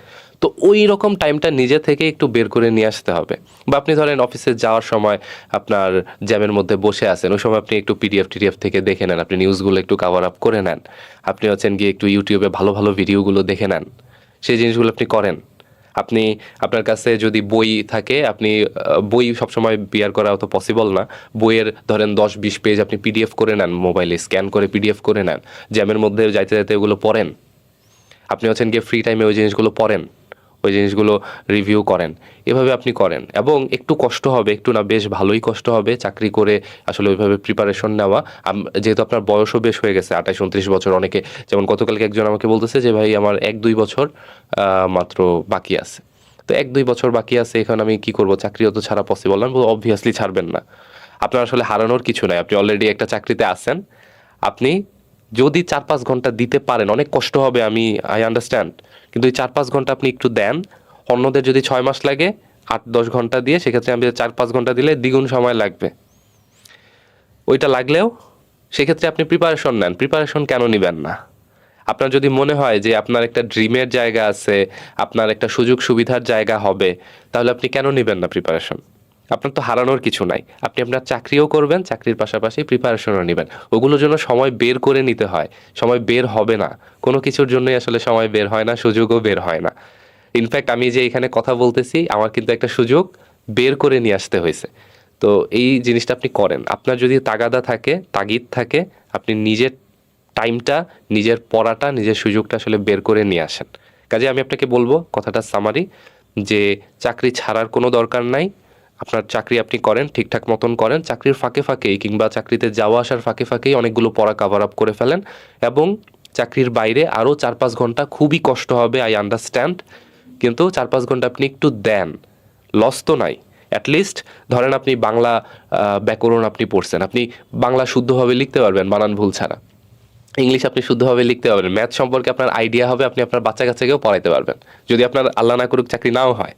তো ওই রকম টাইমটা নিজে থেকে একটু বের করে নিয়ে আসতে হবে। বা আপনি ধরেন অফিসে যাওয়ার সময় আপনার জ্যামের মধ্যে বসে আছেন, ওই সময় আপনি একটু টিডিএফ থেকে দেখে নেন, আপনি নিউজগুলো একটু কাভার আপ করে নেন, আপনি হচ্ছেন গিয়ে একটু ইউটিউবে ভালো ভালো ভিডিওগুলো দেখে নেন, সেই জিনিসগুলো আপনি করেন। আপনি আপনার কাছে যদি বই থাকে, আপনি বই সবসময় বিয়ার করা অত পসিবল না, বইয়ের ধরেন 10-20 পেজ আপনি পিডিএফ করে নেন, মোবাইলে স্ক্যান করে পিডিএফ করে নেন, জ্যামের মধ্যে যাইতে যাইতে ওগুলো পড়েন। আপনি হচ্ছেন গিয়ে ফ্রি টাইমে ওই জিনিসগুলো পড়েন, ওই জিনিসগুলো রিভিউ করেন, এভাবে আপনি করেন। এবং একটু কষ্ট হবে, একটু না বেশ ভালোই কষ্ট হবে চাকরি করে আসলে ওইভাবে প্রিপারেশন নেওয়া। যেহেতু আপনার বয়সও বেশ হয়ে গেছে, 28-29 বছর, অনেকে যেমন গতকালকে একজন আমাকে বলতেছে যে ভাই আমার 1-2 বছর মাত্র বাকি আছে। তো 1-2 বছর বাকি আছে, এখন আমি কি করব? চাকরিও তো ছাড়া পসিবল না। অবভিয়াসলি ছাড়বেন না, আপনার আসলে হারানোর কিছু নাই, আপনি অলরেডি একটা চাকরিতে আছেন। আপনি যদি 4-5 ঘন্টা দিতে পারেন, অনেক কষ্ট হবে, আমি আন্ডারস্ট্যান্ড, কিন্তু এই 4-5 ঘন্টা আপনি একটু দেন। অন্যদের যদি 6 মাস লাগে 8-10 ঘন্টা দিয়ে, সেক্ষেত্রে আমি 4-5 ঘন্টা দিলে দ্বিগুণ সময় লাগবে। ওইটা লাগলেও সেক্ষেত্রে আপনি প্রিপারেশন নেন। প্রিপারেশন কেন নেবেন না? আপনার যদি মনে হয় যে আপনার একটা ড্রিমের জায়গা আছে, আপনার একটা সুযোগ সুবিধার জায়গা হবে, তাহলে আপনি কেন নেবেন না প্রিপারেশন? আপনার তো হারানোর কিছু নাই। আপনি আপনার চাকরিও করবেন, চাকরির পাশাপাশি প্রিপারেশনও নেবেন। ওগুলোর জন্য সময় বের করে নিতে হয়, সময় বের হবে না। কোনো কিছুর জন্যই আসলে সময় বের হয় না, সুযোগও বের হয় না। ইনফ্যাক্ট আমি যে এখানে কথা বলতেছি, আমার কিন্তু একটা সুযোগ বের করে নিয়ে আসতে হয়েছে। তো এই জিনিসটা আপনি করেন। আপনার যদি তাগিদ থাকে, আপনি নিজের টাইমটা, নিজের পড়াটা, নিজের সুযোগটা আসলে বের করে নিয়ে আসেন। কাজে আমি আপনাকে বলবো, কথাটা সামারি, যে চাকরি ছাড়ার কোনো দরকার নাই। আপনার চাকরি আপনি করেন, ঠিকঠাক মতন করেন, চাকরির ফাঁকে ফাঁকেই কিংবা চাকরিতে যাওয়া আসার ফাঁকে ফাঁকেই অনেকগুলো পড়া কাভার আপ করে ফেলেন। এবং চাকরির বাইরে আরও 4-5 ঘন্টা খুবই কষ্ট হবে, আই আন্ডারস্ট্যান্ড, কিন্তু 4-5 ঘন্টা আপনি একটু দেন, লস তো নাই। অ্যাটলিস্ট ধরেন আপনি বাংলা ব্যাকরণ আপনি পড়ছেন, আপনি বাংলা শুদ্ধভাবে লিখতে পারবেন বানান ভুল ছাড়া, ইংলিশ আপনি শুদ্ধভাবে লিখতে পারবেন, ম্যাথ সম্পর্কে আপনার আইডিয়া হবে, আপনি আপনার বাচ্চা কাচ্চাকেও পড়াইতে পারবেন। যদি আপনার আল্লাহ না করুক চাকরি নাও হয়,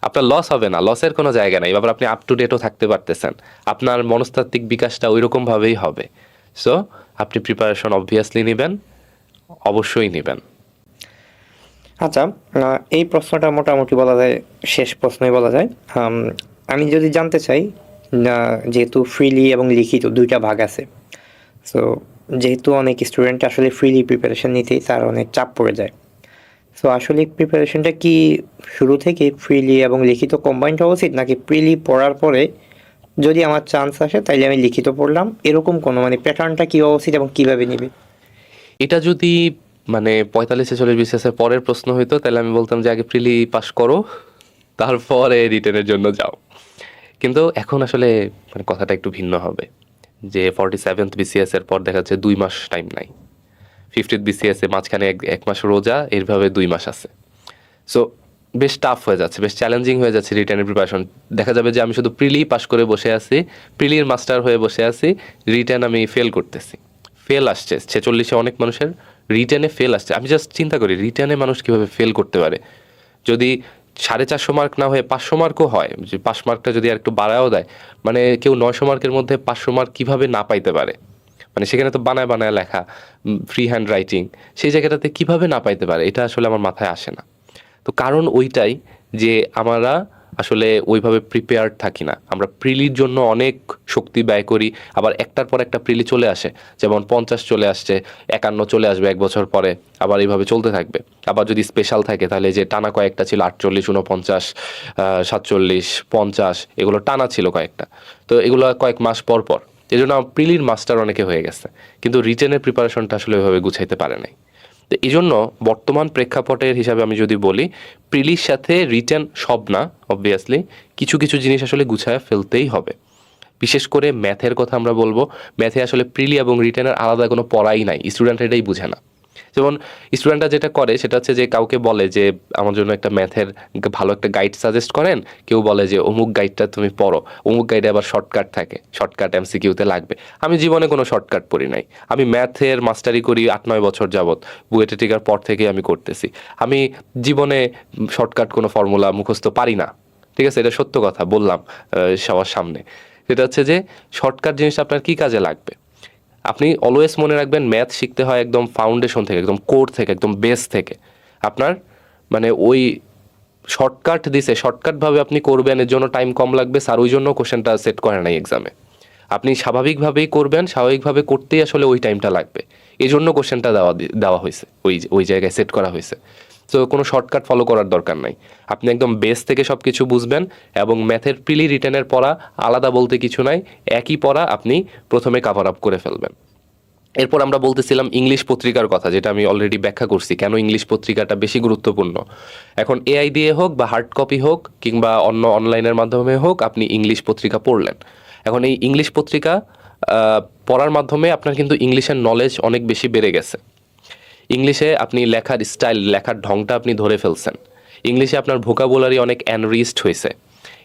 আপনার লস হবে না, লসের কোনো জায়গা নাই। এবার আপনি আপ টু ডেটও থাকতে পারতেছেন, আপনার মনস্তাত্ত্বিক বিকাশটা ওই রকমভাবেই হবে। সো আপনি প্রিপারেশন অবভিয়াসলি নেবেন, অবশ্যই নেবেন। আচ্ছা, এই প্রশ্নটা মোটামুটি বলা যায় শেষ প্রশ্নই বলা যায়। আমি যদি জানতে চাই, যেহেতু ফ্রিলি এবং লিখিত দুইটা ভাগ আছে, সো যেহেতু অনেক স্টুডেন্ট আসলে ফ্রিলি প্রিপারেশন নিতেই তার অনেক চাপ পড়ে যায়, সো আসলে প্রিপারেশনটা কি শুরু থেকে ফ্রিলি এবং লিখিত কম্বাইন্ড হওয়া উচিত, নাকি ফ্রিলি পড়ার পরে যদি আমার চান্স আসে তাইলে আমি লিখিত পড়লাম, এরকম কোনো মানে প্যাটার্নটা কী হওয়া উচিত এবং কীভাবে নিবে? এটা যদি মানে 45-46 পরের প্রশ্ন হইতো, তাহলে আমি বলতাম যে আগে প্রিলি পাস করো, তারপরে রিটেনের জন্য যাও। কিন্তু এখন আসলে মানে কথাটা একটু ভিন্ন হবে, যে 47th BCS এর পর দেখা যাচ্ছে 2 মাস টাইম নাই, 50th BCS মাঝখানে এক মাস রোজা, এইভাবে 2 মাস আছে। সো বেশ টাফ হয়ে যাচ্ছে, বেশ চ্যালেঞ্জিং হয়ে যাচ্ছে রিটেনের প্রিপারেশন। দেখা যাবে যে আমি শুধু প্রিলি পাস করে বসে আছি, প্রিলির মাস্টার হয়ে বসে আছি, রিটেন আমি ফেল করতেছি। ফেল আসছে 46-এ, অনেক মানুষের রিটেনে ফেল আসছে। আমি জাস্ট চিন্তা করি রিটেনে মানুষ কীভাবে ফেল করতে পারে। যদি 450 মার্ক না হয়ে 500 মার্কও হয়, যে 5 মার্কটা যদি আর একটু বাড়ায়ও দেয়, মানে কেউ 900 মার্কের মধ্যে 500 মার্ক কীভাবে না পাইতে পারে? মানে সেখানে তো বানায় বানায় লেখা, ফ্রি হ্যান্ড রাইটিং, সেই জায়গাটাতে কিভাবে না পাইতে পারে, এটা আসলে আমার মাথায় আসে না। তো কারণ ওইটাই, যে আমরা আসলে ওইভাবে প্রিপেয়ার্ড থাকি না। আমরা প্রিলির জন্য অনেক শক্তি ব্যয় করি, আবার একটার পর একটা প্রিলি চলে আসে, যেমন 50 চলে আসছে, 51 চলে আসবে 1 বছর পরে, আবার এইভাবে চলতে থাকবে। আবার যদি স্পেশাল থাকে তাহলে যে টানা কয়েকটা ছিল 48, 49, 47, 50, এগুলো টানা ছিল কয়েকটা। তো এগুলো কয়েক মাস পর পর। এই জন্য প্রিলির মাস্টার অনেকে হয়ে গেছে, কিন্তু রিটেনের প্রিপারেশনটা আসলে ওইভাবে গুছাইতে পারে নাই। তো এই জন্য বর্তমান প্রেক্ষাপটের হিসাবে আমি যদি বলি, প্রিলির সাথে রিটেন সব না, অবভিয়াসলি কিছু কিছু জিনিস আসলে গুছায় ফেলতেই হবে। বিশেষ করে ম্যাথের কথা আমরা বলবো, ম্যাথে আসলে প্রিলি এবং রিটেনের আলাদা কোনো পড়াই নাই, স্টুডেন্ট এটাই বুঝে না। যেমন স্টুডেন্টরা যেটা করে সেটা হচ্ছে যে কাউকে বলে যে আমার জন্য একটা ম্যাথের ভালো একটা গাইড সাজেস্ট করেন, কেউ বলে যে অমুক গাইডটা তুমি পড়ো, অমুক গাইডে আবার শর্টকাট থাকে, শর্টকাট এমসিকিউতে লাগবে। আমি জীবনে কোনো শর্টকাট পড়ি নাই, আমি ম্যাথের মাস্টারি করি 8-9 বছর যাবৎ, বুয়েটে টিকার পর থেকে আমি করতেছি। আমি জীবনে শর্টকাট কোনো ফর্মুলা মুখস্থ পারি না, ঠিক আছে, এটা সত্য কথা বললাম সবার সামনে। সেটা হচ্ছে যে শর্টকাট জিনিসটা আপনার কী কাজে লাগবে। আপনি অলওয়েজ মনে রাখবেন, ম্যাথ শিখতে হয় একদম ফাউন্ডেশন থেকে, একদম কোর থেকে, একদম বেস থেকে। আপনার মানে ওই শর্টকাট দিছে, শর্টকাটভাবে আপনি করবেন, এর জন্য টাইম কম লাগবে, স্যার ওই জন্য কোশ্চেনটা সেট করে নাই এক্সামে। আপনি স্বাভাবিকভাবেই করবেন, স্বাভাবিকভাবে করতেই আসলে ওই টাইমটা লাগবে, এই জন্য কোশ্চেনটা দেওয়া হয়েছে, ওই জায়গায় সেট করা হয়েছে। তো কোনো শর্টকাট ফলো করার দরকার নাই, আপনি একদম বেস থেকে সব কিছু বুঝবেন। এবং ম্যাথের প্রিলি রিটেনের পড়া আলাদা বলতে কিছু নাই, একই পড়া আপনি প্রথমে কাভার আপ করে ফেলবেন। এরপর আমরা বলতেছিলাম ইংলিশ পত্রিকার কথা, যেটা আমি অলরেডি ব্যাখ্যা করছি কেন ইংলিশ পত্রিকাটা বেশি গুরুত্বপূর্ণ। এখন এআই দিয়ে হোক বা হার্ড কপি হোক কিংবা অন্য অনলাইনের মাধ্যমে হোক, আপনি ইংলিশ পত্রিকা পড়লেন। এখন এই ইংলিশ পত্রিকা পড়ার মাধ্যমে আপনার কিন্তু ইংলিশের নলেজ অনেক বেশি বেড়ে গেছে। ইংলিশে আপনি লেখার স্টাইল, লেখার ঢংটা আপনি ধরে ফেলছেন। ইংলিশে আপনার ভোকাবুলারি অনেক এনরিচড হয়েছে।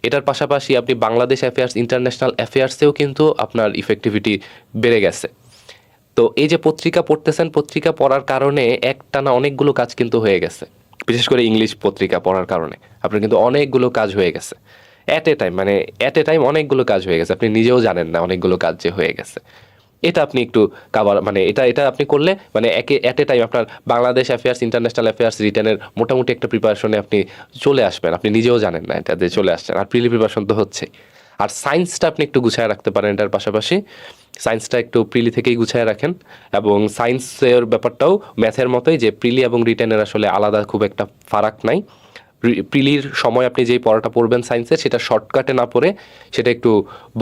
এটার পাশাপাশি আপনি বাংলাদেশ অ্যাফেয়ার্স, ইন্টারন্যাশনাল অ্যাফেয়ার্সেও কিন্তু আপনার ইফেক্টিভিটি বেড়ে গেছে। তো এই যে পত্রিকা পড়তেছেন, পত্রিকা পড়ার কারণে একটানা অনেকগুলো কাজ কিন্তু হয়ে গেছে। বিশেষ করে ইংলিশ পত্রিকা পড়ার কারণে আপনার কিন্তু অনেকগুলো কাজ হয়ে গেছে অ্যাট এ টাইম, মানে অ্যাট এ টাইম অনেকগুলো কাজ হয়ে গেছে, আপনি নিজেও জানেন না অনেকগুলো কাজ যে হয়ে গেছে। এটা আপনি একটু কাভার, মানে এটা আপনি করলে মানে অ্যাট এ টাইম আপনার বাংলাদেশ অ্যাফেয়ার্স, ইন্টারন্যাশনাল অ্যাফেয়ার্স, রিটেনের মোটামুটি একটা প্রিপারেশনে আপনি চলে আসবেন, আপনি নিজেও জানেন না এটা যে চলে আসছেন। আর প্রিলি প্রিপারেশন তো হচ্ছে। আর সায়েন্সটা আপনি একটু গুছায় রাখতে পারেন এটার পাশাপাশি, সায়েন্সটা একটু প্রিলি থেকেই গুছায় রাখেন। এবং সায়েন্সের ব্যাপারটাও ম্যাথের মতোই, যে প্রিলি এবং রিটেনের আসলে আলাদা খুব একটা ফারাক নাই। প্রিলির সময় আপনি যেই পড়াটা পড়বেন সায়েন্সের, সেটা শর্টকাটে না পড়ে সেটা একটু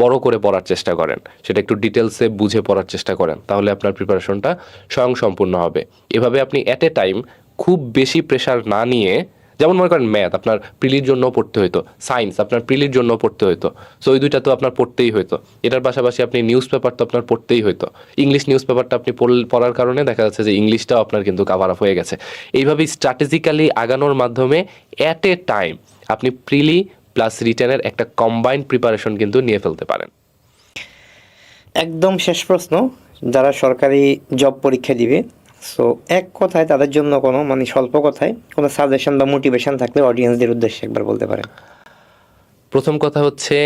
বড় করে পড়ার চেষ্টা করেন, সেটা একটু ডিটেলসে বুঝে পড়ার চেষ্টা করেন, তাহলে আপনার প্রিপারেশনটা স্বয়ংসম্পূর্ণ হবে। এভাবে আপনি অ্যাট এ টাইম খুব বেশি প্রেশার না নিয়ে, যেমন মনে করেন ম্যাথ আপনার প্রিলির জন্য পড়তে হতো, সায়েন্স আপনার প্রিলির জন্য পড়তে হতো, সো ওই দুইটা তো আপনার পড়তেই হতো। এটার পাশাপাশি আপনি নিউজ পেপার তো আপনার পড়তেই হতো, ইংলিশ নিউজ পেপারটা আপনি পড়ার কারণে দেখা যাচ্ছে যে ইংলিশটাও আপনার কিন্তু কাভার আপ হয়ে গেছে। এইভাবেই স্ট্র্যাটেজিক্যালি আগানোর মাধ্যমে অ্যাট এ টাইম আপনি প্রিলি প্লাস রিটেনের একটা কম্বাইন্ড প্রিপারেশন কিন্তু নিয়ে ফেলতে পারেন। একদম শেষ প্রশ্ন, যারা সরকারি জব পরীক্ষা দিবে, সো এক কথায় তাদের জন্য কোনো মানে স্বল্প কথায় কোনো সাজেশন বা মোটিভেশন থাকলে অডিয়েন্সদের উদ্দেশ্যে একবার বলতে পারেন। প্রথম কথা হচ্ছে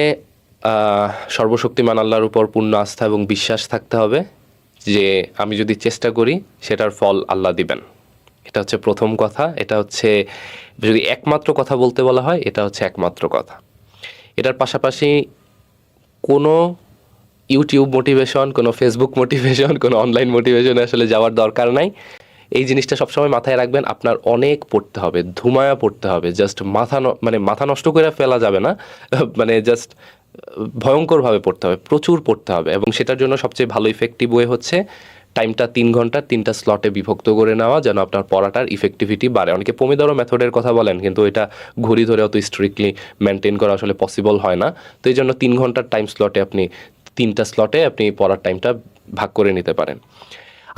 সর্বশক্তিমান আল্লাহর উপর পূর্ণ আস্থা এবং বিশ্বাস থাকতে হবে যে আমি যদি চেষ্টা করি সেটার ফল আল্লাহ দিবেন। এটা হচ্ছে প্রথম কথা। এটা হচ্ছে যদি একমাত্র কথা বলতে বলা হয়, এটা হচ্ছে একমাত্র কথা। এটার পাশাপাশি কোনো ইউটিউব মোটিভেশন, কোনো ফেসবুক মোটিভেশন, কোনো অনলাইন মোটিভেশনে আসলে যাওয়ার দরকার নাই। এই জিনিসটা সবসময় মাথায় রাখবেন, আপনার অনেক পড়তে হবে, ধুমায়া পড়তে হবে, জাস্ট মানে মাথা নষ্ট করে ফেলা যাবে না, মানে জাস্ট ভয়ঙ্করভাবে পড়তে হবে, প্রচুর পড়তে হবে। এবং সেটার জন্য সবচেয়ে ভালো ইফেক্টিভ ওয়ে হচ্ছে টাইমটা 3 ঘন্টা 3টা স্লটে বিভক্ত করে নেওয়া, যেন আপনার পড়াটার ইফেক্টিভিটি বাড়ে। অনেকে পোমিডোরো মেথডের কথা বলেন, কিন্তু এটা ঘড়ি ধরে অত স্ট্রিক্টলি মেনটেন করা আসলে পসিবল হয় না। তো এই জন্য 3 ঘন্টার টাইম স্লটে আপনি 3টা স্লটে আপনি পড়ার টাইমটা ভাগ করে নিতে পারেন।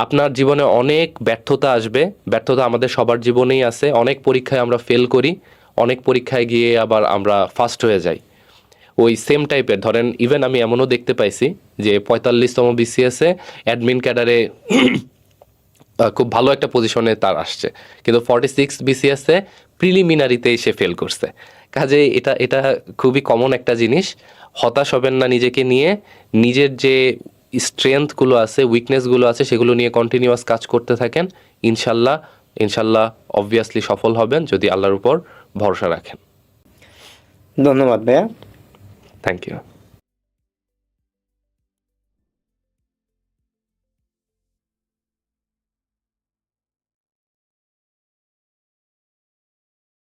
আপনার জীবনে অনেক ব্যর্থতা আসবে, ব্যর্থতা আমাদের সবার জীবনেই আছে। অনেক পরীক্ষায় আমরা ফেল করি, অনেক পরীক্ষায় গিয়ে আবার আমরা ফার্স্ট হয়ে যাই। ওই সেম টাইপের ধরেন, ইভেন আমি এমনও দেখতে পাইছি যে 45তম বিসিএসে অ্যাডমিন ক্যাডারে খুব ভালো একটা পজিশনে তার আসছে, কিন্তু 46 বিসিএসে প্রিলিমিনারিতেই সে ফেল করছে। কাজে এটা এটা খুবই কমন একটা জিনিস। হতাশ হবেন না নিজেকে নিয়ে, নিজের যে স্ট্রেংথগুলো আছে, উইকনেসগুলো আছে, সেগুলো নিয়ে কন্টিনিউয়াস কাজ করতে থাকেন। ইনশাল্লাহ ইনশাল্লাহ অবভিয়াসলি সফল হবেন যদি আল্লাহর উপর ভরসা রাখেন। ধন্যবাদ ভাইয়া। Thank you.